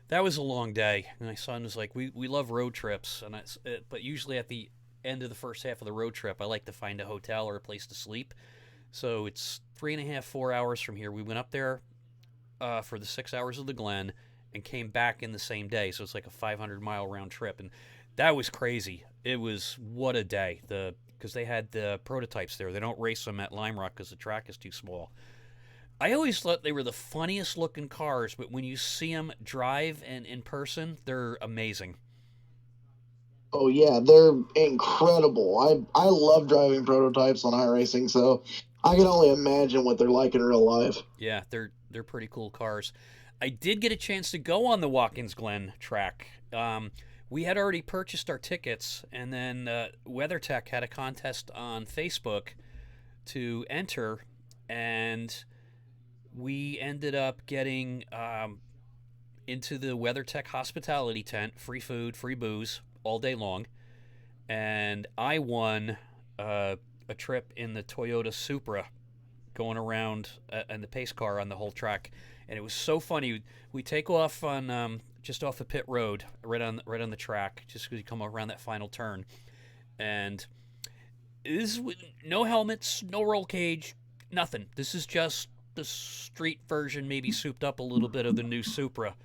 That was a long day. And my son was like, "We love road trips," but usually at the end of the first half of the road trip, I like to find a hotel or a place to sleep. So it's 3.5, 4 hours from here. We went up there for the 6 hours of the Glen and came back in the same day. So it's like a 500-mile round trip, and that was crazy. It was what a day. Because they had the prototypes there. They don't race them at Lime Rock because the track is too small. I always thought they were the funniest looking cars, but when you see them drive and in person, they're amazing. Oh yeah, they're incredible. I love driving prototypes on iRacing, so I can only imagine what they're like in real life. Yeah, they're pretty cool cars. I did get a chance to go on the Watkins Glen track. We had already purchased our tickets, and then WeatherTech had a contest on Facebook to enter, and we ended up getting into the WeatherTech hospitality tent, free food, free booze all day long, and I won a trip in the Toyota Supra going around in the pace car on the whole track. And it was so funny. We take off on just off the pit road, right on the track, just because you come around that final turn, and this is no helmets, no roll cage, nothing. This is just the street version, maybe souped up a little bit of the new Supra.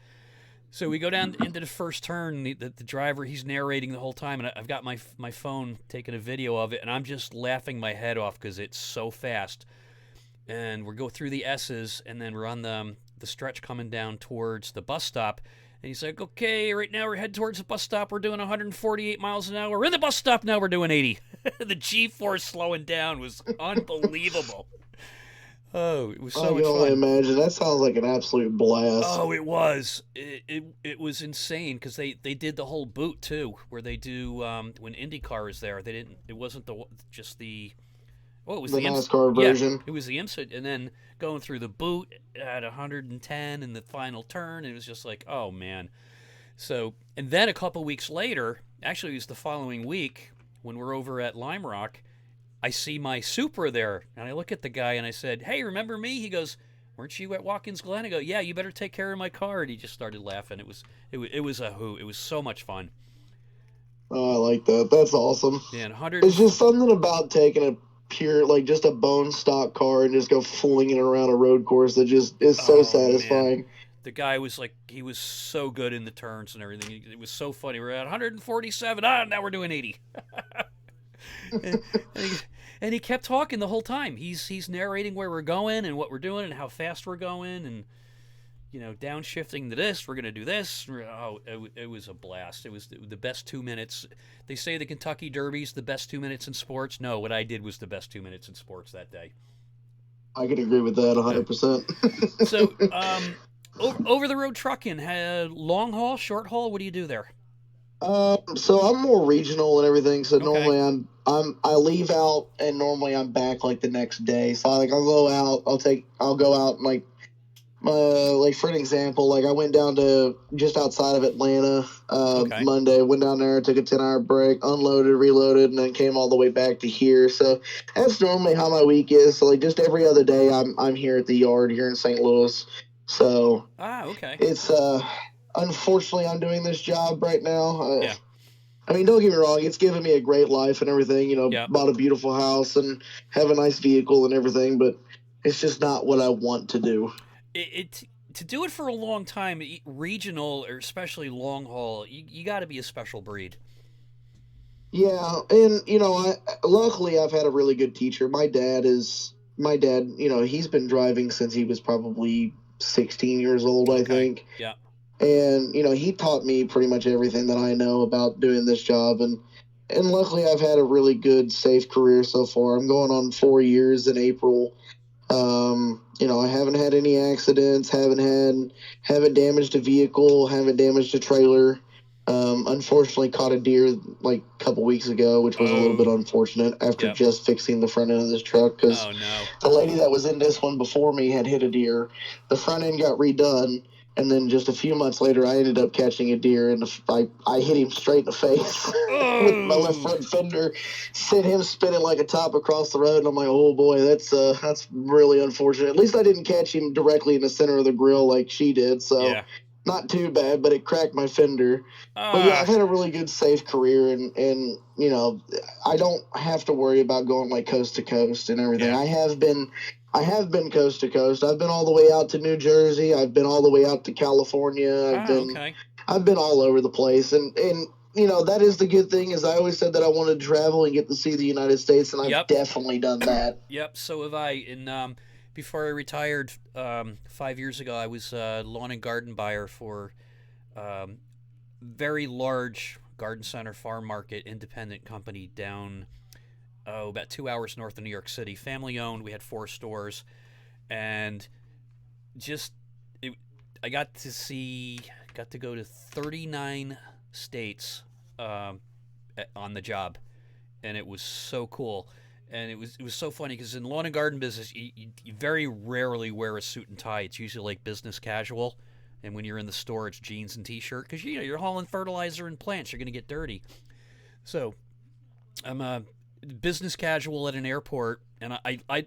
So we go down into the first turn. The driver, he's narrating the whole time, and I've got my phone taking a video of it, and I'm just laughing my head off because it's so fast. And we go through the S's, and then we're on the stretch coming down towards the bus stop. And he's like, "Okay, right now we're heading towards the bus stop. We're doing 148 miles an hour. We're in the bus stop now. We're doing 80." The G-force slowing down was unbelievable. Oh, it was so much fun. I can only imagine. That sounds like an absolute blast. Oh, it was. It was insane because they did the whole boot too, where they do when IndyCar is there. They didn't. It wasn't just the. Oh, it was the NASCAR version. Yeah, it was the IMSA, and then going through the boot at 110 in the final turn. It was just like, oh man. So, and then a couple weeks later, actually it was the following week when we're over at Lime Rock, I see my Supra there, and I look at the guy and I said, "Hey, remember me?" He goes, "Weren't you at Watkins Glen?" I go, "Yeah, you better take care of my car." And he just started laughing. It was a hoot. It was so much fun. Oh, I like that. That's awesome. Yeah, It's just something about taking a pure, like just a bone stock car and just go flinging it around a road course that just is so satisfying. Man. The guy was like, he was so good in the turns and everything. It was so funny. We're at 147. Now we're doing 80. and he kept talking the whole time. He's narrating where we're going and what we're doing and how fast we're going and, downshifting to this. We're going to do this. Oh, it was a blast. It was the best 2 minutes. They say the Kentucky Derby's the best 2 minutes in sports. No, what I did was the best 2 minutes in sports that day. I can agree with that 100%. So, over the road trucking, long haul, short haul. What do you do there? So I'm more regional and everything. So normally I leave out and normally I'm back like the next day. So I'll go out. I'll go out and like Like for an example, like I went down to just outside of Atlanta Okay. Monday. Went down there, took a 10-hour break, unloaded, reloaded, and then came all the way back to here. So that's normally how my week is. So like just every other day, I'm here at the yard here in St. Louis. So Ah, okay. it's unfortunately I'm doing this job right now. Yeah. I mean, don't get me wrong, it's given me a great life and everything. Yeah. Bought a beautiful house and have a nice vehicle and everything, but it's just not what I want to do. It to do it for a long time, regional or especially long haul, you got to be a special breed. Yeah, and luckily I've had a really good teacher. My dad. He's been driving since he was probably 16 years old, I Okay. think. Yeah. And he taught me pretty much everything that I know about doing this job, and luckily I've had a really good, safe career so far. I'm going on 4 years in April. I haven't had any accidents, haven't damaged a vehicle, haven't damaged a trailer. Unfortunately, caught a deer like a couple weeks ago, which was a little bit Oh. unfortunate after Yep. just fixing the front end of this truck because Oh no. the lady that was in this one before me had hit a deer. The front end got redone, and then just a few months later, I ended up catching a deer, and I hit him straight in the face with my left Oh. front fender, sent him spinning like a top across the road, and I'm like, oh boy, that's really unfortunate. At least I didn't catch him directly in the center of the grill like she did, so Yeah. not too bad, but it cracked my fender. But yeah, I've Ah. had a really good, safe career, and I don't have to worry about going like coast to coast and everything. Yeah. I have been coast to coast. I've been all the way out to New Jersey. I've been all the way out to California. I've Ah. been Okay. I've been all over the place, and that is the good thing is I always said that I wanted to travel and get to see the United States, and I've Yep. definitely done that. Yep. So have I. And before I retired 5 years ago, I was a lawn and garden buyer for um, very large garden center farm market independent company down about 2 hours north of New York City. Family owned. We had 4 stores, and just it, I got to go to 39 states um, on the job, and it was so cool. And it was so funny because in lawn and garden business, you very rarely wear a suit and tie. It's usually like business casual, and when you're in the store, it's jeans and t-shirt because you're hauling fertilizer and plants. You're going to get dirty. So I'm a business casual at an airport, and I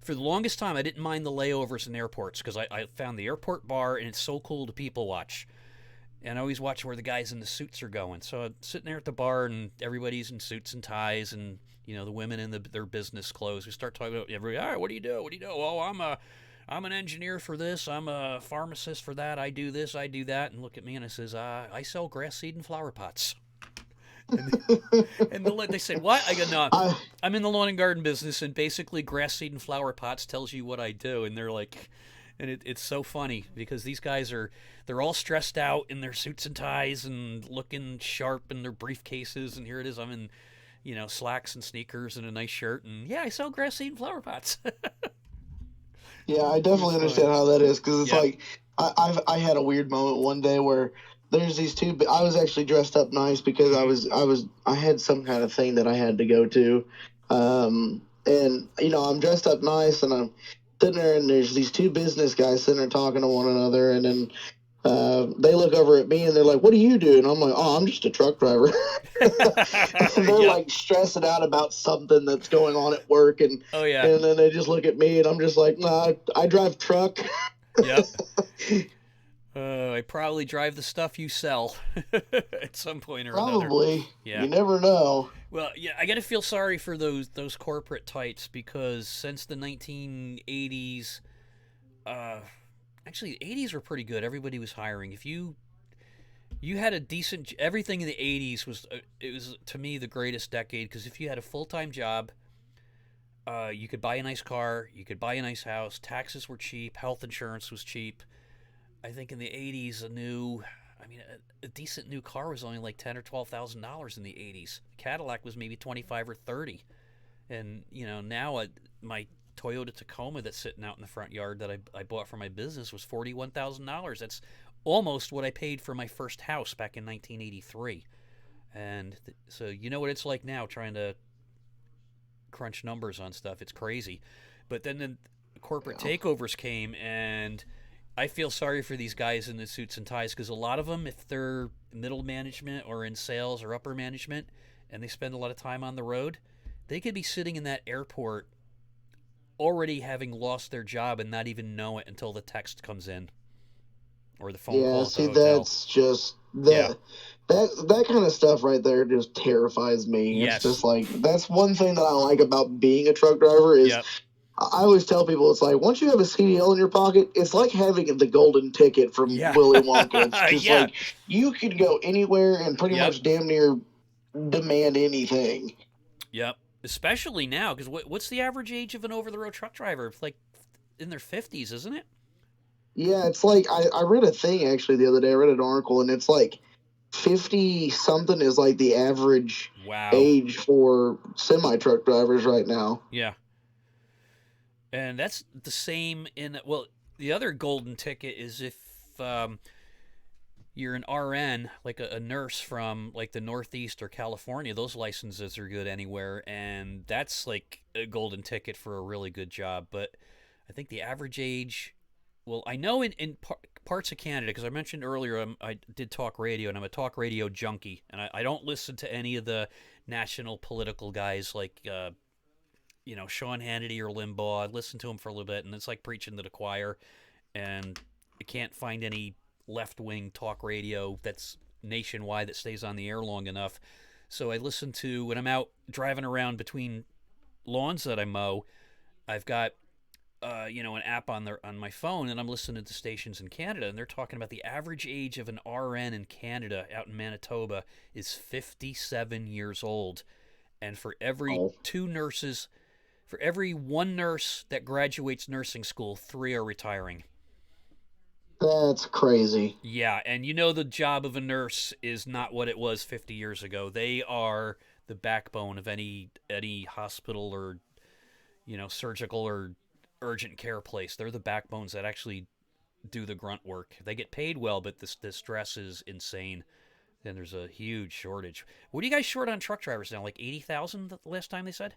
for the longest time I didn't mind the layovers in airports because I found the airport bar and it's so cool to people watch. And I always watch where the guys in the suits are going. So I'm sitting there at the bar and everybody's in suits and ties, and the women in their business clothes. We start talking about everybody. All right, what do you do? What do you do? Oh, I'm an engineer for this. I'm a pharmacist for that. I do this. I do that. And look at me and I says, I sell grass seed and flower pots. And they said, what? I go, no, I I'm in the lawn and garden business, and basically grass seed and flower pots tells you what I do. And they're like, and it's so funny because these guys they're all stressed out in their suits and ties and looking sharp in their briefcases. And here it is, I'm in, slacks and sneakers and a nice shirt. And yeah, I sell grass seed and flower pots. Yeah, I It was definitely funny. understand how that is because it's Yep. like I had a weird moment one day where there's these two. I was actually dressed up nice because Mm-hmm. I had some kind of thing that I had to go to, and I'm dressed up nice and I'm sitting there and there's these two business guys sitting there talking to one another, and then they look over at me and they're like, "What do you do?" And I'm like, "Oh, I'm just a truck driver." And they're Yep. like stressing out about something that's going on at work, and Oh yeah. and then they just look at me and I'm just like, "Nah, I drive truck." Yep. I probably drive the stuff you sell at some point or another. Probably. Yeah. You never know. Well, yeah, I got to feel sorry for those corporate types because since the 1980s, uh, actually the 80s were pretty good. Everybody was hiring. If you had a decent everything in the 80s was it was to me the greatest decade because if you had a full-time job, you could buy a nice car, you could buy a nice house, taxes were cheap, health insurance was cheap. I think in the 80s a decent new car was only like $10,000 or $12,000 in the 80s. Cadillac was maybe 25 or 30. And now my Toyota Tacoma that's sitting out in the front yard that I bought for my business was $41,000. That's almost what I paid for my first house back in 1983. And so you know what it's like now trying to crunch numbers on stuff. It's crazy. But then the corporate Yeah. takeovers came, and I feel sorry for these guys in the suits and ties because a lot of them, if they're middle management or in sales or upper management, and they spend a lot of time on the road, they could be sitting in that airport already having lost their job and not even know it until the text comes in or the phone Yeah, call at the see, hotel. that's just Yeah. that kind of stuff right there just terrifies me. It's Yes. just like that's one thing that I like about being a truck driver is Yep. I always tell people it's like once you have a CDL in your pocket, it's like having the golden ticket from Yeah. Willy Wonka. It's just Yeah. like you could go anywhere and pretty Yep. much damn near demand anything. Yep. Especially now, because what's the average age of an over-the-road truck driver? It's like in their 50s, isn't it? Yeah, it's like I read a thing actually the other day. I read an article and it's like 50 something is like the average Wow. age for semi truck drivers right now. Yeah. And that's the same in, well, the other golden ticket is if you're an RN, like a nurse from like the Northeast or California, those licenses are good anywhere. And that's like a golden ticket for a really good job. But I think the average age, well, I know in parts of Canada, because I mentioned earlier I did talk radio and I'm a talk radio junkie. And I don't listen to any of the national political guys like, Sean Hannity or Limbaugh. I listened to him for a little bit, and it's like preaching to the choir. And I can't find any left wing talk radio that's nationwide that stays on the air long enough. So I listen to when I'm out driving around between lawns that I mow. I've got an app on my phone, and I'm listening to stations in Canada, and they're talking about the average age of an RN in Canada out in Manitoba is 57 years old, and Oh, for every one nurse that graduates nursing school, three are retiring. that's crazy. Yeah, and the job of a nurse is not what it was 50 years ago. They are the backbone of any hospital or surgical or urgent care place. They're the backbones that actually do the grunt work. They get paid well, but the stress is insane. And there's a huge shortage. What are you guys short on truck drivers now? Like 80,000 the last time they said?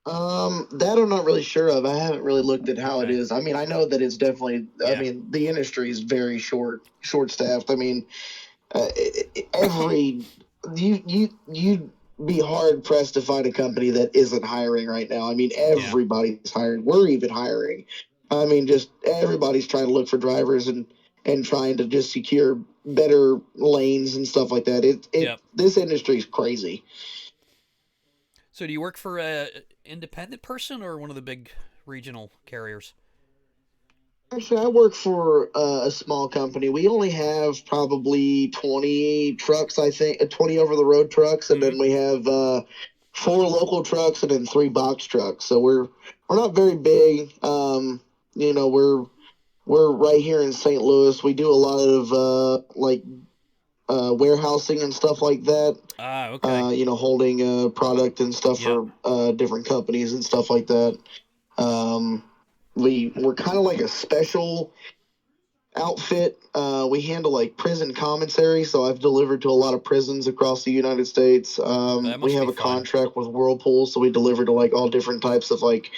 That I'm not really sure of. I haven't really looked at how it Okay. is. I mean, I know that it's definitely. I Yeah. mean, the industry is very short staffed. I mean, every you'd be hard pressed to find a company that isn't hiring right now. I mean, Yeah. everybody's hiring. We're even hiring. I mean, just everybody's trying to look for drivers and trying to just secure better lanes and stuff like that. It Yep. this industry is crazy. So do you work for a independent person or one of the big regional carriers? Actually, I work for a small company. We only have probably 20 trucks, I think, 20 over the road trucks, and Mm-hmm. then we have four local trucks and then three box trucks. So we're not very big. You know, we're right here in St. Louis. We do a lot of like warehousing and stuff like that. Ah, okay. Holding product and stuff Yep. for different companies and stuff like that. Um, we're kind of like a special outfit. We handle like prison commissary, so I've delivered to a lot of prisons across the United States. That We must have be a fun. contract with Whirlpool, so we deliver to like all different types of like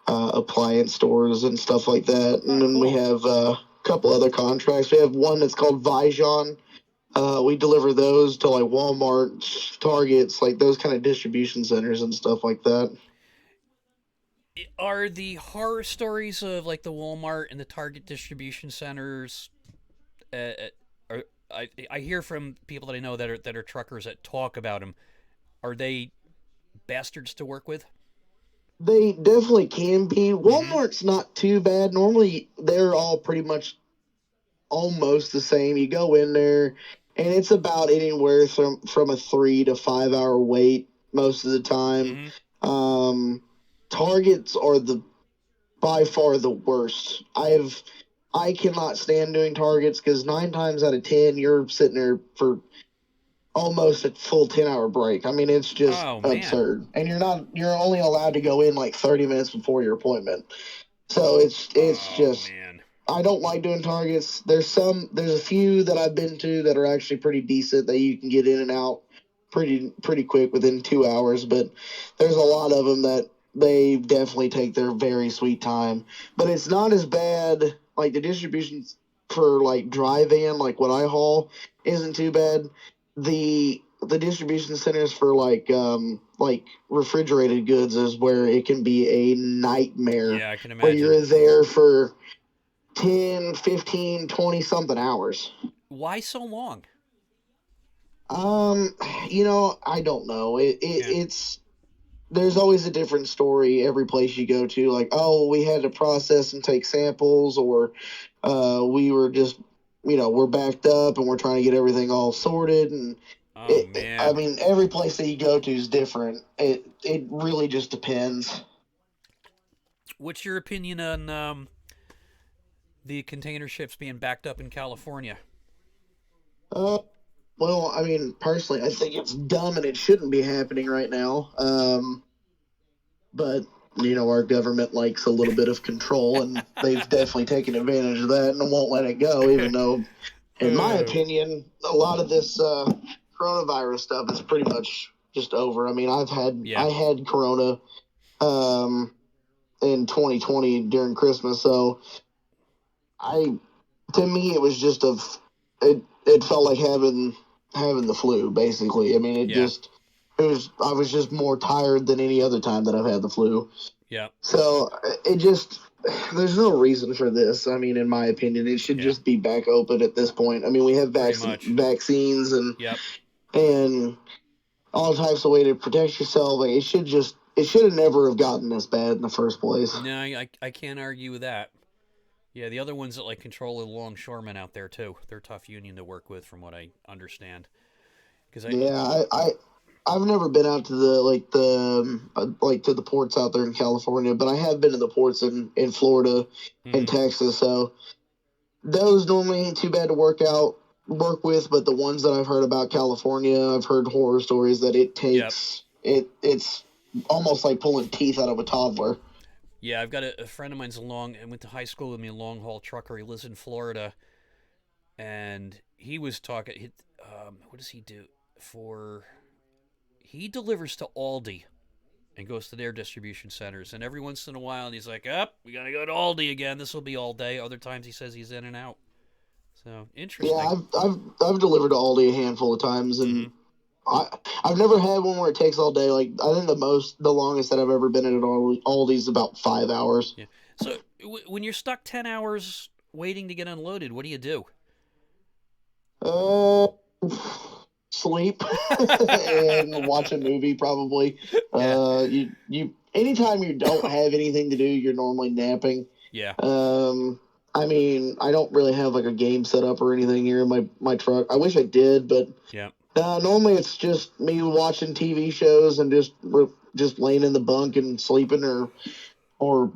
appliance stores and stuff like that. And Ah, then we cool. have a couple other contracts. We have one that's called Vijon. We deliver those to like Walmart, Targets, like those kind of distribution centers and stuff like that. Are the horror stories of like the Walmart and the Target distribution centers? Are, I hear from people that I know that are truckers that talk about them. Are they bastards to work with? They definitely can be. Mm-hmm. Walmart's not too bad. Normally, they're all pretty much almost the same. You go in there, and it's about anywhere from a 3 to 5 hour wait most of the time. Mm-hmm. Um, Targets are the by far the worst. I cannot stand doing targets because 9 times out of 10 you're sitting there for almost a full 10-hour break. I mean, it's just Oh man. absurd, and you're only allowed to go in like 30 minutes before your appointment. So it's Oh just man. I don't like doing targets. There's a few that I've been to that are actually pretty decent that you can get in and out pretty quick within 2 hours. But there's a lot of them that they definitely take their very sweet time. But it's not as bad. like the distribution for like dry van, like what I haul, isn't too bad. The distribution centers for like refrigerated goods is where it can be a nightmare. Yeah, I can Where imagine. you're there for 10, 15, 20 something hours. Why so long? Um, I don't know. Yeah. It's there's always a different story every place you go to. Like, oh, we had to process and take samples, or we were just, we're backed up and we're trying to get everything all sorted. And Oh I man. mean, every place that you go to is different. It really just depends. What's your opinion on the container ships being backed up in California? Uh, well, I mean, personally, I think it's dumb and it shouldn't be happening right now. But our government likes a little bit of control, and they've definitely taken advantage of that and won't let it go. Even though, in my Oh. opinion, a lot of this coronavirus stuff is pretty much just over. I mean, Yeah. I had corona um, in 2020 during Christmas, so I to me it was just it felt like having the flu basically. I mean, Yeah. it was I was just more tired than any other time that I've had the flu. Yeah. So it just there's no reason for this. I mean, in my opinion, it should Yeah. just be back open at this point. I mean, we have Pretty much. vaccines Yep. and all types of way to protect yourself. Like it should have never have gotten this bad in the first place. No, I can't argue with that. Yeah, the other ones that like control the longshoremen out there too. They're a tough union to work with, from what I understand. Because Yeah, I've never been out to like to the ports out there in California, but I have been to the ports in Florida and Mhm. Texas. So those normally ain't too bad to work with, but the ones that I've heard about California, I've heard horror stories that Yep. it's almost like pulling teeth out of a toddler. Yeah, I've got a friend of mine's along and went to high school with me, a long haul trucker. He lives in Florida, and he was talking. What does he do for? He delivers to Aldi and goes to their distribution centers. And every once in a while, he's like, "Up, we gotta go to Aldi again. This will be all day." Other times, he says he's in and out. So Yeah, interesting. I've delivered to Aldi a handful of times, and Mm-hmm. I I've never had one where it takes all day. Like I think the longest that I've ever been in at Aldi's about 5 hours. Yeah. So when you're stuck 10 hours waiting to get unloaded, what do you do? Uh, Sleep and watch a movie probably. Yeah. You anytime you don't have anything to do, you're normally napping. Yeah. Um, I mean, I don't really have like a game set up or anything here in my truck. I wish I did, but Yeah. normally it's just me watching TV shows and just laying in the bunk and sleeping, or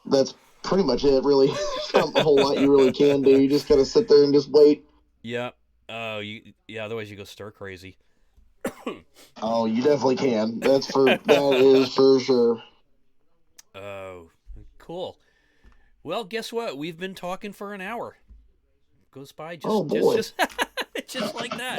that's pretty much it. Really, there's not a whole lot you really can do. You just gotta sit there and just wait. Yeah. Oh, yeah. Otherwise, you go stir crazy. Oh, you definitely can. That is for sure. Oh, cool. Well, guess what? We've been talking for an hour. Goes by Oh just just boy, just just like that.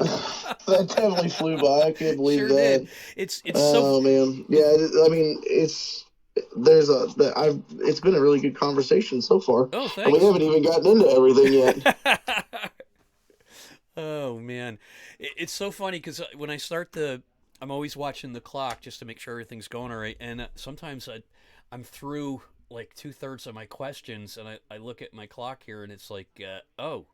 that definitely flew by. I can't believe Sure did. that. It's so. Oh man, It, yeah. I mean, it's been a really good conversation so far, oh, and we thanks. haven't even gotten into everything yet. Oh man, it's so funny because when I start I'm always watching the clock just to make sure everything's going all right. And sometimes I'm through like 2/3 of my questions, and I look at my clock here, and it's like, oh,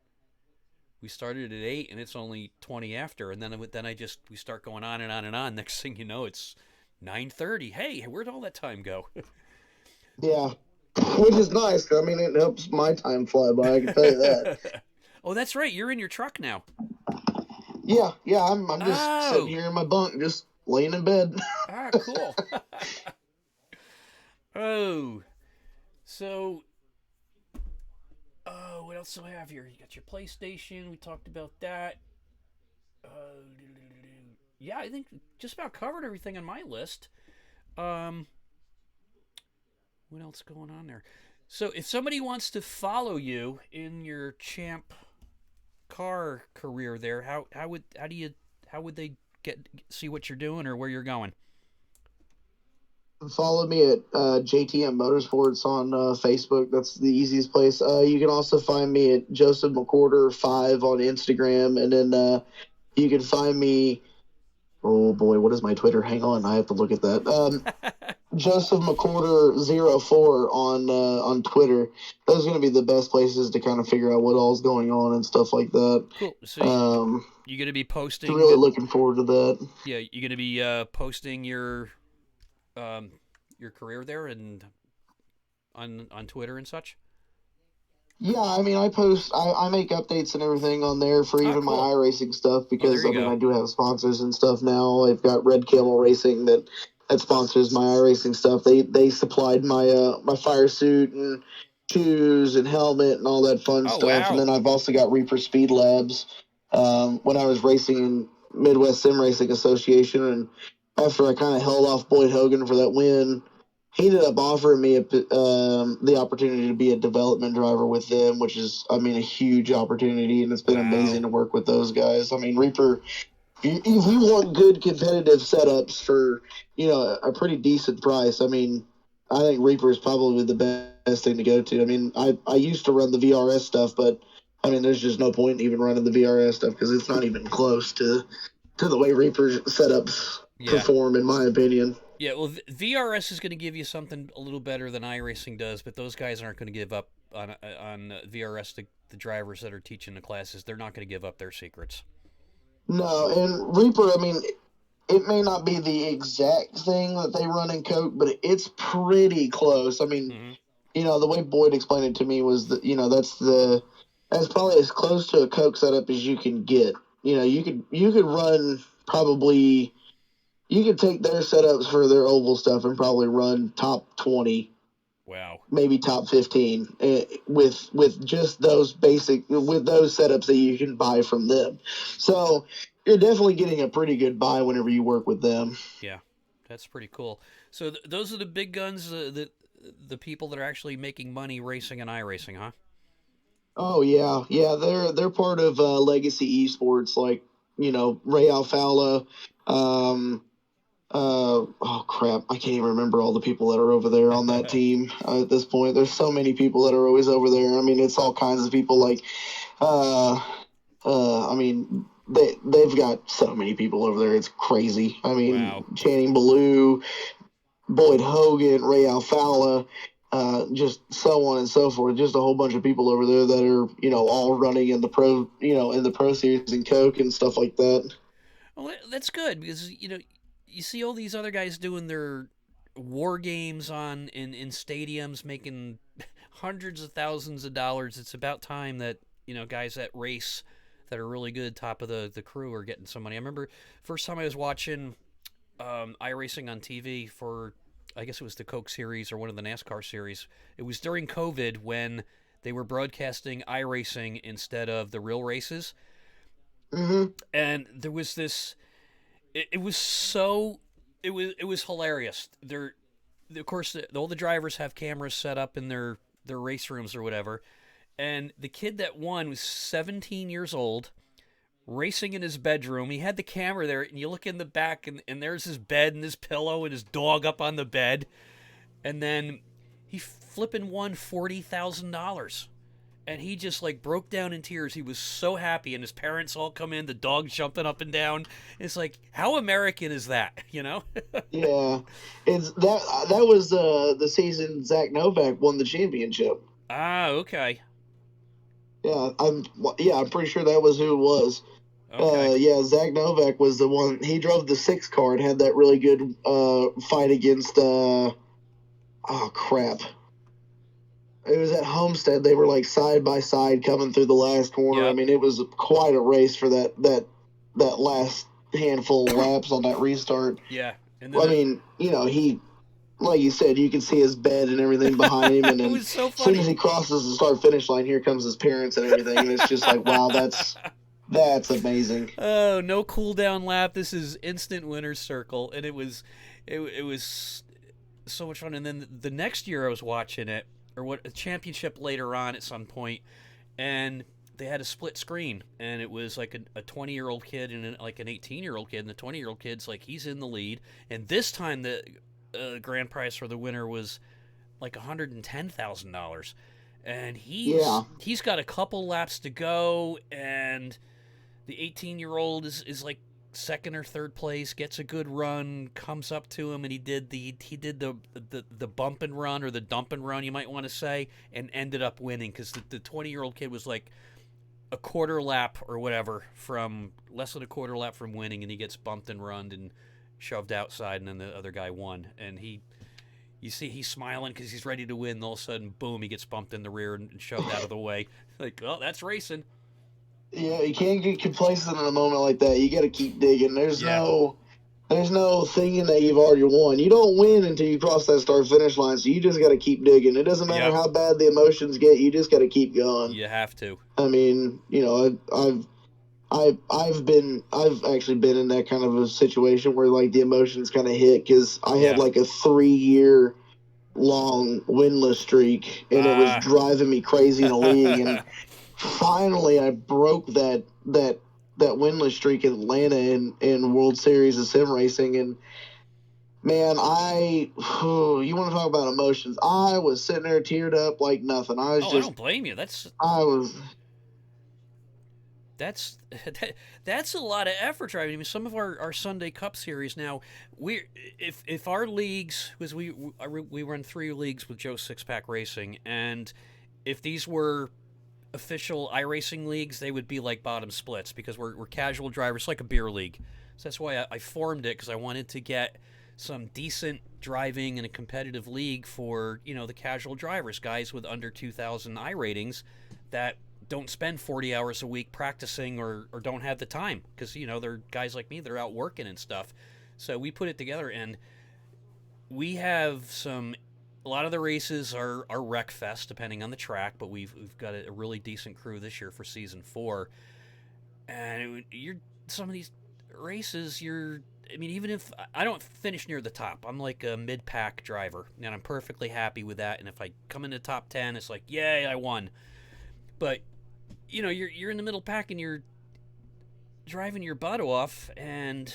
we started at 8, and it's only 20 after. And then we start going on and on and on. Next thing you know, it's 9:30. Hey, where'd all that time go? Yeah, which is nice. I mean, it helps my time fly by. I can tell you that. Oh, that's right. You're in your truck now. Yeah. I'm just sitting Oh, here in my bunk, just laying in bed. cool. Oh, so what else do I have here? You got your PlayStation. We talked about that. Uh, yeah, I think just about covered everything on my list. Um, what else going on there? So, if somebody wants to follow you in your champ car career, there, how would they see what you're doing or where you're going? Follow me at JTM Motorsports on Facebook. That's the easiest place. You can also find me at Joseph Mcwhorter 5 on Instagram, and then you can find me. Oh boy, what is my Twitter? Hang on, I have to look at that. Joseph Mcwhorter 04 on Twitter. Those are going to be the best places to kind of figure out what all's going on and stuff like that. Cool. So you're going to be So posting. really looking forward to that. Yeah, you're going to be posting your career there and on Twitter and such. Yeah, I mean, I make updates and everything on there for Ah, even my cool. iRacing stuff Oh, there because you I mean go. I do have sponsors and stuff now. I've got Red Camel Racing that sponsors my iRacing stuff. They supplied my fire suit and shoes and helmet and all that fun Oh, stuff. And wow. then I've also got Reaper Speed Labs. When I was racing in Midwest Sim Racing Association, and after I kind of held off Boyd Hogan for that win, he ended up offering me the opportunity to be a development driver with them, which is, I mean, a huge opportunity, and it's been Wow. amazing to work with those guys. I mean, Reaper, if you want good competitive setups for, a pretty decent price, I mean, I think Reaper is probably the best thing to go to. I mean, I used to run the VRS stuff, but I mean, there's just no point in even running the VRS stuff because it's not even close to the way Reaper setups Yeah. perform, in my opinion. Yeah, well, VRS is going to give you something a little better than iRacing does, but those guys aren't going to give up on VRS. The drivers that are teaching the classes, they're not going to give up their secrets. No, and Reaper, I mean, it may not be the exact thing that they run in Coke, but it's pretty close. I mean, Mm-hmm. the way Boyd explained it to me was that, that's probably as close to a Coke setup as you can get. You could run probably you could take their setups for their oval stuff and probably run top 20, Wow. maybe top 15 with just with those setups that you can buy from them. So you're definitely getting a pretty good buy whenever you work with them. Yeah, that's pretty cool. So those are the big guns, the people that are actually making money racing and iRacing, huh? Oh yeah, yeah. They're part of Legacy Esports, like Ray Alfala. Oh crap, I can't even remember all the people that are over there on that team at this point. There's so many people that are always over there. I mean, it's all kinds of people. Like, uh, I mean, they've got so many people over there. It's crazy. I mean, Wow. Channing Ballou, Boyd Hogan, Ray Alfala, just so on and so forth. Just a whole bunch of people over there that are all running in the pro series and Coke and stuff like that. Well, that's good because you see all these other guys doing their war games in stadiums, making hundreds of thousands of dollars. It's about time that guys that race that are really good, top of the crew, are getting some money. I remember first time I was watching iRacing on TV for, I guess it was the Coke Series or one of the NASCAR series. It was during COVID when they were broadcasting iRacing instead of the real races, Mm-hmm. and there was this. It was so. It was hilarious. Of course, all the drivers have cameras set up in their race rooms or whatever, and the kid that won was 17 years old, racing in his bedroom. He had the camera there, and you look in the back, and there's his bed and his pillow and his dog up on the bed. And then he flipping won $40,000. And he just like broke down in tears. He was so happy, and his parents all come in, the dog jumping up and down. It's like, how American is that, you know? Yeah, it's that was the season Zach Novak won the championship. Ah, okay. I'm pretty sure that was who it was. Okay. Yeah, Zach Novak was the one. He drove the 6 car and had that really good fight against. Oh crap! It was at Homestead. They were like side by side coming through the last corner. I Yep. mean, it was quite a race for that last handful of laps on that restart. Yeah. And I then mean, he, like you said, you can see his bed and everything behind him, and it then was so as soon as funny. he crosses the start finish line, here comes his parents and everything, and it's just like, wow, that's amazing. Oh, no cool down lap. This is instant winner's circle, and it was so much fun. And then the next year I was watching it, or what, a championship later on at some point, and they had a split screen, and it was like a 20-year-old kid and like an 18-year-old kid, and the 20-year-old kid's like he's in the lead, and this time grand prize for the winner was like $110,000, and Yeah. he's got a couple laps to go, and the 18-year-old is like second or third place, gets a good run, comes up to him, and he did the bump and run, or the dump and run, you might want to say, and ended up winning because the 20-year-old kid was like a quarter lap or whatever from less than a quarter lap from winning, and he gets bumped and runned and shoved outside, and then the other guy won, and you see he's smiling because he's ready to win. And all of a sudden, boom, he gets bumped in the rear and shoved out of the way. Like, well, that's racing. Yeah, you can't get complacent in a moment like that. You got to keep digging. Yeah. There's no thinking that you've already won. You don't win until you cross that start finish line. So you just got to keep digging. It doesn't matter Yep. how bad the emotions get. You just got to keep going. You have to. I mean, I've actually been in that kind of a situation where like the emotions kind of hit because I had like a 3 year long winless streak and it was driving me crazy in the league, and finally I broke that winless streak in Atlanta in World Series of Sim Racing. And man, you want to talk about emotions? I was sitting there teared up like nothing. I don't blame you. That's a lot of effort driving. I mean, some of our Sunday Cup series now, if our leagues, because we run 3 leagues with Joe Sixpack Racing, and if these were official iRacing leagues, they would be like bottom splits because we're casual drivers, like a beer league. So that's why I formed it, because I wanted to get some decent driving in a competitive league for the casual drivers, guys with under 2,000 iRatings that don't spend 40 hours a week practicing or don't have the time because they're guys like me, they're out working and stuff. So we put it together, and we have a lot of the races are wreck fest depending on the track, but we've got a really decent crew this year for season 4. And some of these races, even if I don't finish near the top, I'm like a mid-pack driver, and I'm perfectly happy with that. And if I come in the top 10, it's like, yay, I won. But you're in the middle pack and you're driving your butt off, and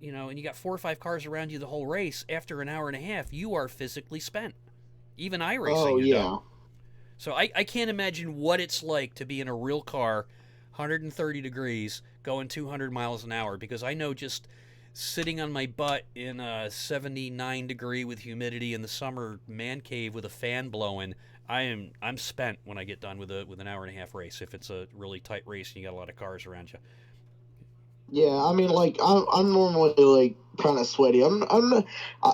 and you got 4 or 5 cars around you the whole race. After an hour and a half, you are physically spent. Even iRacing, you're done. So I can't imagine what it's like to be in a real car, 130 degrees, going 200 miles an hour, because I know just sitting on my butt in a 79 degree with humidity in the summer man cave with a fan blowing, I'm spent when I get done with an hour and a half race, if it's a really tight race and you got a lot of cars around you. Yeah, I mean, like I'm normally like kind of sweaty. I'm not,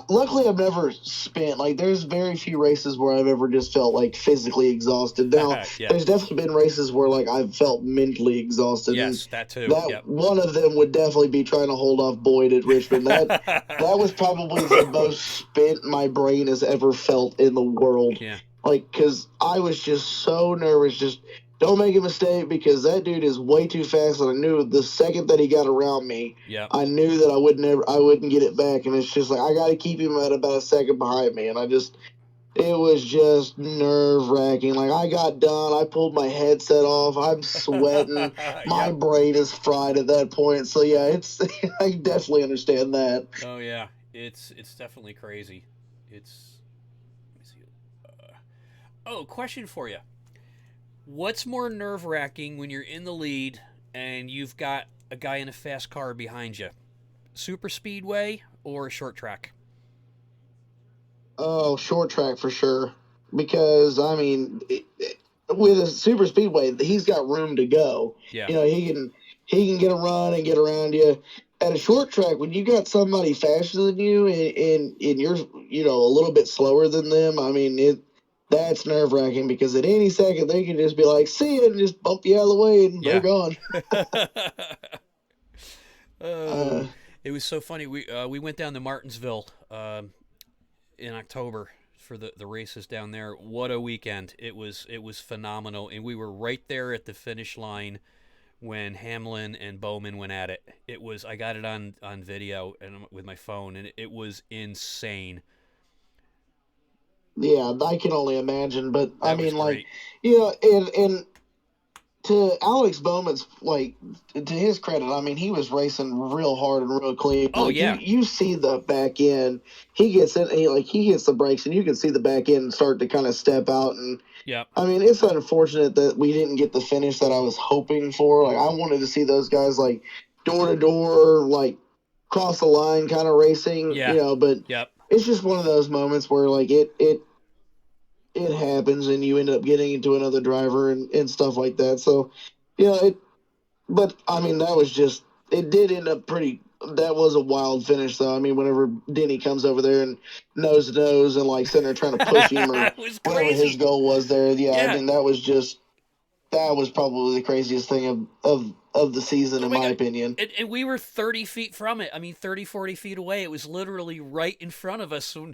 luckily I've never spent like there's very few races where I've ever just felt like physically exhausted. Now there's definitely been races where like I've felt mentally exhausted. Yes, that too. One of them would definitely be trying to hold off Boyd at Richmond. That was probably the most spent my brain has ever felt in the world. Yeah. Like, because I was just so nervous. Just don't make a mistake, because that dude is way too fast. And I knew the second that he got around me, I knew that I wouldn't get it back. And it's just like, I got to keep him at about a second behind me. And it was just nerve wracking. Like, I got done. I pulled my headset off. I'm sweating. My brain is fried at that point. So yeah, I definitely understand that. Oh yeah, it's definitely crazy. Question for you. What's more nerve-wracking when you're in the lead and you've got a guy in a fast car behind you? Super speedway or a short track? Oh, short track for sure. Because, I mean, with a super speedway, he's got room to go. Yeah. He can get a run and get around you. At a short track, when you got somebody faster than you and you're, a little bit slower than them, I mean, that's nerve-wracking, because at any second they can just be like, see you, and just bump you out of the way, and they're gone. It was so funny. We went down to Martinsville in October for the races down there. What a weekend. It was phenomenal, and we were right there at the finish line when Hamlin and Bowman went at it. I got it on video and with my phone, and it was insane. Yeah, I can only imagine, but I mean, like, great. and to Alex Bowman's, like, to his credit, I mean, he was racing real hard and real clean. Oh Like, yeah, you see the back end, he gets in, he hits the brakes, and you can see the back end start to kind of step out. And yep, I mean, it's unfortunate that we didn't get the finish that I was hoping for. Like, I wanted to see those guys, like, door to door, like, cross the line kind of racing, yeah, but yep. it's just one of those moments where, like, it happens and you end up getting into another driver and stuff like that. So, it, but I mean, that was just, it did end up pretty, that was a wild finish though. I mean, whenever Denny comes over there and nose to nose and like sitting there trying to push him or It was whatever his crazy. goal was there. Yeah. I Yeah. mean, that was probably the craziest thing of the season, Oh in my my god. opinion. And we were 30 feet from it. I mean, 30, 40 feet away. It was literally right in front of us. So,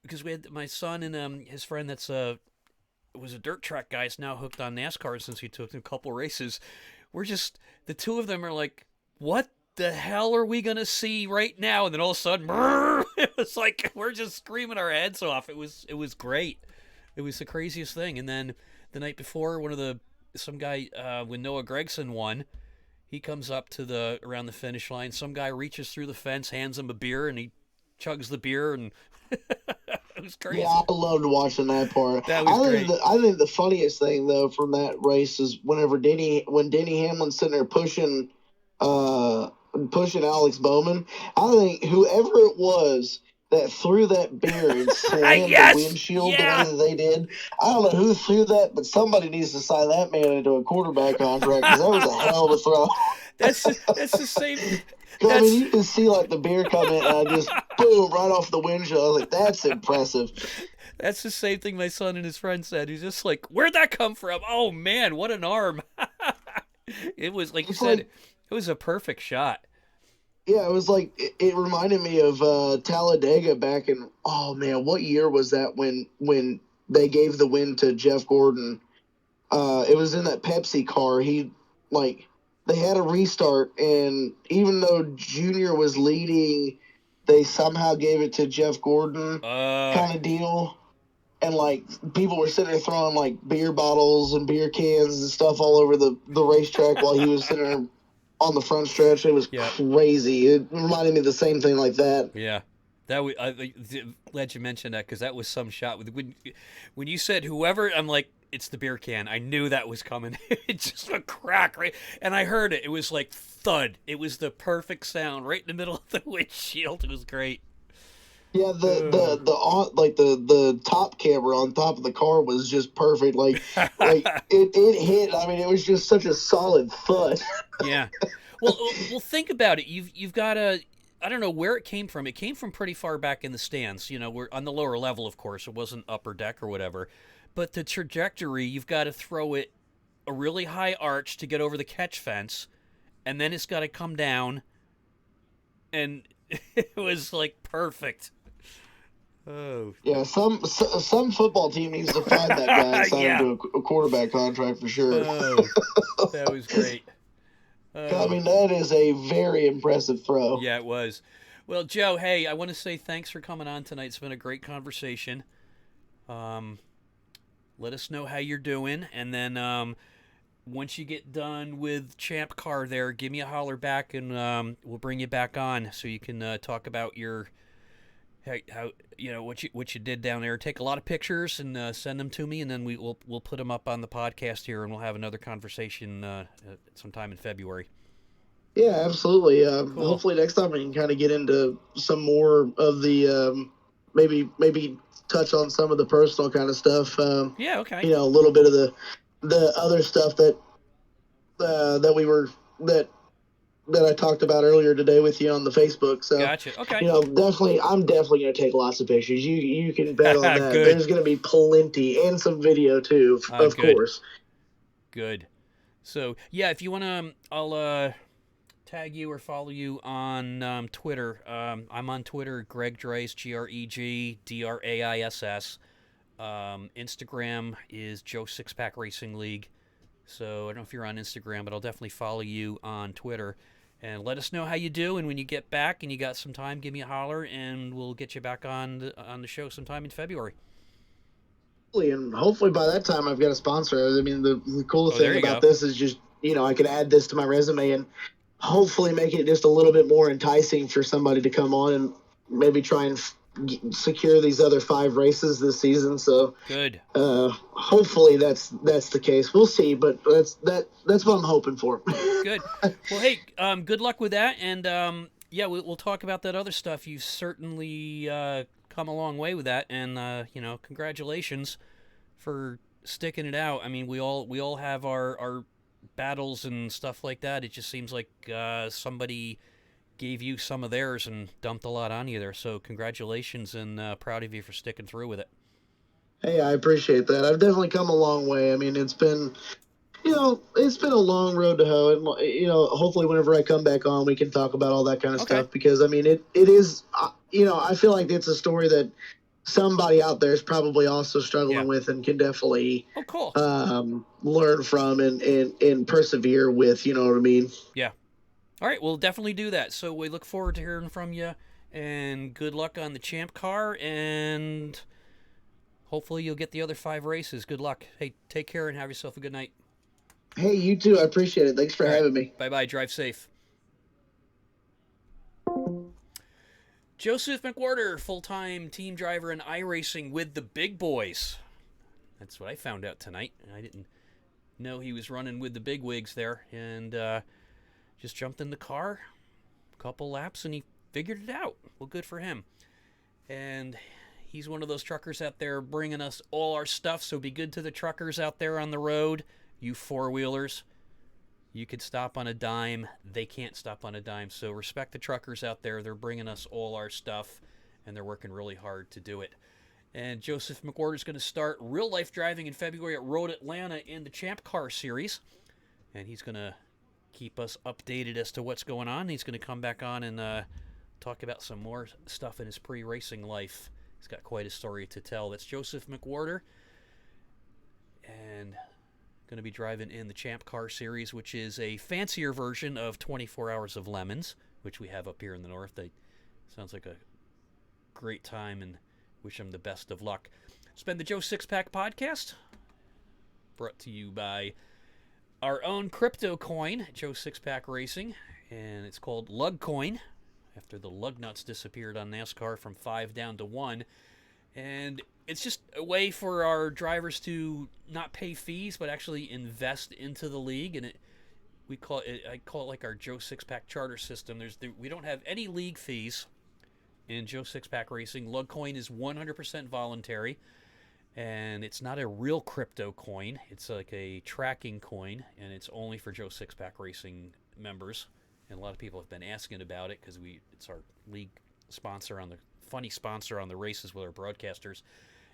because we had my son and his friend that's was a dirt track guy is now hooked on NASCAR since he took a couple races. We're just, the two of them are like, what the hell are we going to see right now? And then all of a sudden, brrr, it was like, we're just screaming our heads off. It was great. It was the craziest thing. And then the night before, some guy, when Noah Gregson won, he comes up to around the finish line. Some guy reaches through the fence, hands him a beer, and he chugs the beer, and it was Yeah, crazy. I loved watching that part. That was great. I think the funniest thing though from that race is when Denny Hamlin's sitting there uh pushing Alex Bowman. I think whoever it was that threw that beer and slammed the Yes, windshield the way yeah. that they did. I don't know who threw that, but somebody needs to sign that man into a quarterback contract because that was a hell of a throw. That's the same. I mean, That's you can see like the beer come in and I just boom right off the windshield. I was like, that's impressive. that's the same thing my son and his friend said. He's just like, where'd that come from? Oh man, what an arm! It was like you It's said, like, it was a perfect shot. yeah, it was like it reminded me of Talladega back in, oh man, what year was that when they gave the win to Jeff Gordon? It was in that Pepsi car. Like they had a restart, and even though Junior was leading, they somehow gave it to Jeff Gordon, Uh, kind of deal. And like people were sitting there throwing like beer bottles and beer cans and stuff all over the racetrack while he was sitting there on the front stretch. It was yeah, crazy. It reminded me of the same thing like that. yeah. That was glad you mentioned that because that was some shot. When you said whoever, I'm like, it's the beer can. I knew that was coming. It just a crack, right? And I heard it. It was like thud. It was the perfect sound right in the middle of the windshield. It was great. Yeah, Uh. the top camera on top of the car was just perfect. Like it hit. I mean, it was just such a solid thud. Yeah. Well, think about it. You've got a. I don't know where it came from. It came from pretty far back in the stands. You know, we're on the lower level, of course. It wasn't upper deck or whatever. But the trajectory, you've got to throw it a really high arch to get over the catch fence, and then it's got to come down, and it was like perfect. Oh. Yeah, some football team needs to find that guy and sign him Yeah. to a quarterback contract for sure. Oh, that was great. I Oh. mean, that is a very impressive throw. Yeah, it was. Well, Joe, hey, I want to say thanks for coming on tonight. It's been a great conversation. Um, let us know how you're doing, and then once you get done with Champ Car, there, give me a holler back, and we'll bring you back on so you can talk about your how what you did down there. Take a lot of pictures and send them to me, and then we'll put them up on the podcast here, and we'll have another conversation sometime in February. Yeah, absolutely. Cool. Hopefully next time we can kind of get into some more of the maybe touch on some of the personal kind of stuff. Yeah. Okay. A little bit of the other stuff that we were that I talked about earlier today with you on the Facebook. So, Gotcha. Okay. I'm definitely going to take lots of pictures. You can bet on that. Good. There's going to be plenty and some video too, of Good. course. Good. So yeah, if you wanna, I'll tag you or follow you on Twitter. I'm on Twitter, Greg Drais, GregDraiss. Instagram is Joe Sixpack Racing League. So I don't know if you're on Instagram, but I'll definitely follow you on Twitter. And let us know how you do. And when you get back and you got some time, give me a holler, and we'll get you back on the show sometime in February. And hopefully by that time I've got a sponsor. I mean, the cool Oh, there thing you about go. this is just, I can add this to my resume and hopefully make it just a little bit more enticing for somebody to come on and maybe try and secure these other 5 races this season. So Good. hopefully that's the case. We'll see, but that's what I'm hoping for. Good. Well, hey, good luck with that, and yeah, we'll talk about that other stuff. You've certainly come a long way with that, and congratulations for sticking it out. I mean, we all have our battles and stuff like that. It just seems like somebody gave you some of theirs and dumped a lot on you there. So congratulations, and proud of you for sticking through with it. Hey, I appreciate that. I've definitely come a long way. I mean, it's been a long road to hoe, and hopefully, whenever I come back on, we can talk about all that kind of Okay. stuff. Because I mean, it is, I feel like it's a story that somebody out there is probably also Yeah. struggling with, and can definitely Oh, cool. learn from and persevere with. You know what I mean? Yeah. All right, we'll definitely do that. So we look forward to hearing from you, and good luck on the champ car, and hopefully you'll get the other 5 races. Good luck. Hey, take care and have yourself a good night. Hey, you too. I appreciate it. Thanks for All right, having me. bye bye. Drive safe. Joseph Mcwhorter, full-time team driver in iRacing with the big boys. That's what I found out tonight. I didn't know he was running with the big wigs there, and just jumped in the car, a couple laps, and he figured it out. Well, good for him. And he's one of those truckers out there bringing us all our stuff, so be good to the truckers out there on the road, you four-wheelers. You could stop on a dime. They can't stop on a dime. So respect the truckers out there. They're bringing us all our stuff, and they're working really hard to do it. And Joseph Mcwhorter is going to start real-life driving in February at Road Atlanta in the Champ Car Series. And he's going to keep us updated as to what's going on. He's going to come back on and talk about some more stuff in his pre-racing life. He's got quite a story to tell. That's Joseph Mcwhorter. And going to be driving in the Champ Car Series, which is a fancier version of 24 Hours of Lemons, which we have up here in the north. Sounds like a great time, and wish him the best of luck. It's been the Joe Sixpack Podcast, brought to you by our own crypto coin, Joe Sixpack Racing, and it's called Lug Coin, after the lug nuts disappeared on NASCAR from 5 down to 1. And it's just a way for our drivers to not pay fees, but actually invest into the league. And I call it like our Joe Sixpack charter system. We don't have any league fees in Joe Sixpack Racing. Lugcoin is 100% voluntary, and it's not a real crypto coin. It's like a tracking coin, and it's only for Joe Sixpack Racing members. And a lot of people have been asking about it because it's our league sponsor funny sponsor on the races with our broadcasters.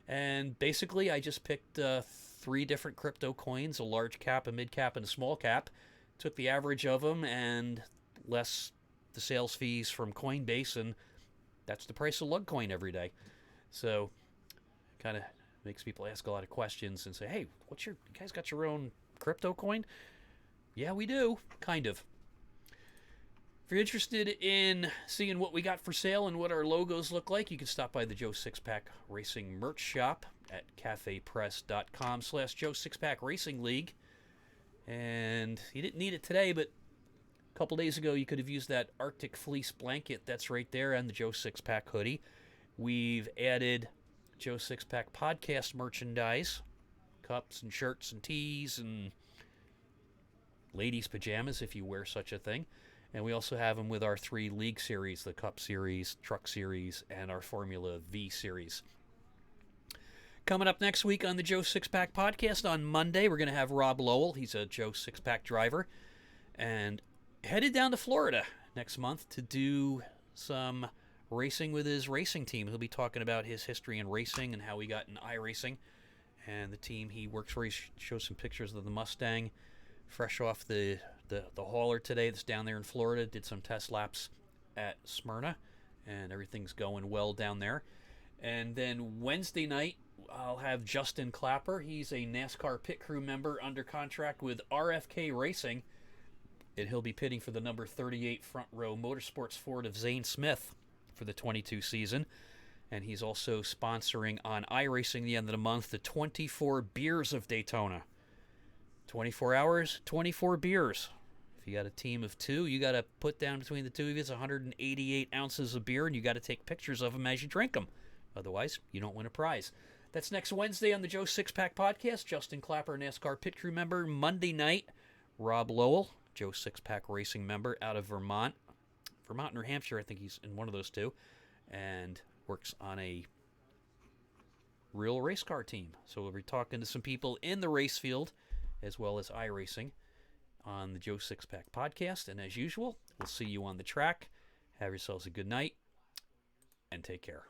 And basically, I just picked 3 different crypto coins, a large cap, a mid cap, and a small cap. Took the average of them and less the sales fees from Coinbase, and that's the price of Lugcoin every day. So, kind of makes people ask a lot of questions and say, hey, you guys got your own crypto coin? Yeah, we do. Kind of. If you're interested in seeing what we got for sale and what our logos look like, you can stop by the Joe Sixpack Racing merch shop at cafepress.com/Joe Sixpack Racing League. And you didn't need it today, but a couple days ago you could have used that Arctic Fleece blanket that's right there and the Joe Sixpack hoodie. We've added Joe Sixpack podcast merchandise, cups and shirts and tees and ladies' pajamas if you wear such a thing. And we also have them with our 3 league series, the Cup Series, Truck Series, and our Formula V Series. Coming up next week on the Joe Sixpack Podcast on Monday, we're going to have Rob Lowell. He's a Joe Sixpack driver. And headed down to Florida next month to do some racing with his racing team. He'll be talking about his history in racing and how he got in iRacing. And the team he works for, he shows some pictures of the Mustang fresh off the hauler today that's down there in Florida. Did some test laps at Smyrna, and everything's going well down there. And then Wednesday night, I'll have Justin Clapper. He's a NASCAR pit crew member under contract with RFK Racing, and he'll be pitting for the number 38 front row Motorsports Ford of Zane Smith for the 22 season. And he's also sponsoring on Iracing the end of the month the 24 Beers of Daytona. 24 hours, 24 beers. If you got a team of two, you got to put down between the two of you, it's 188 ounces of beer, and you got to take pictures of them as you drink them. Otherwise, you don't win a prize. That's next Wednesday on the Joe Sixpack Podcast. Justin Clapper, NASCAR pit crew member. Monday night, Rob Lowell, Joe Sixpack Racing member out of Vermont, New Hampshire. I think he's in one of those two, and works on a real race car team. So we'll be talking to some people in the race field as well as iRacing on the Joe Sixpack Podcast. And as usual, we'll see you on the track. Have yourselves a good night and take care.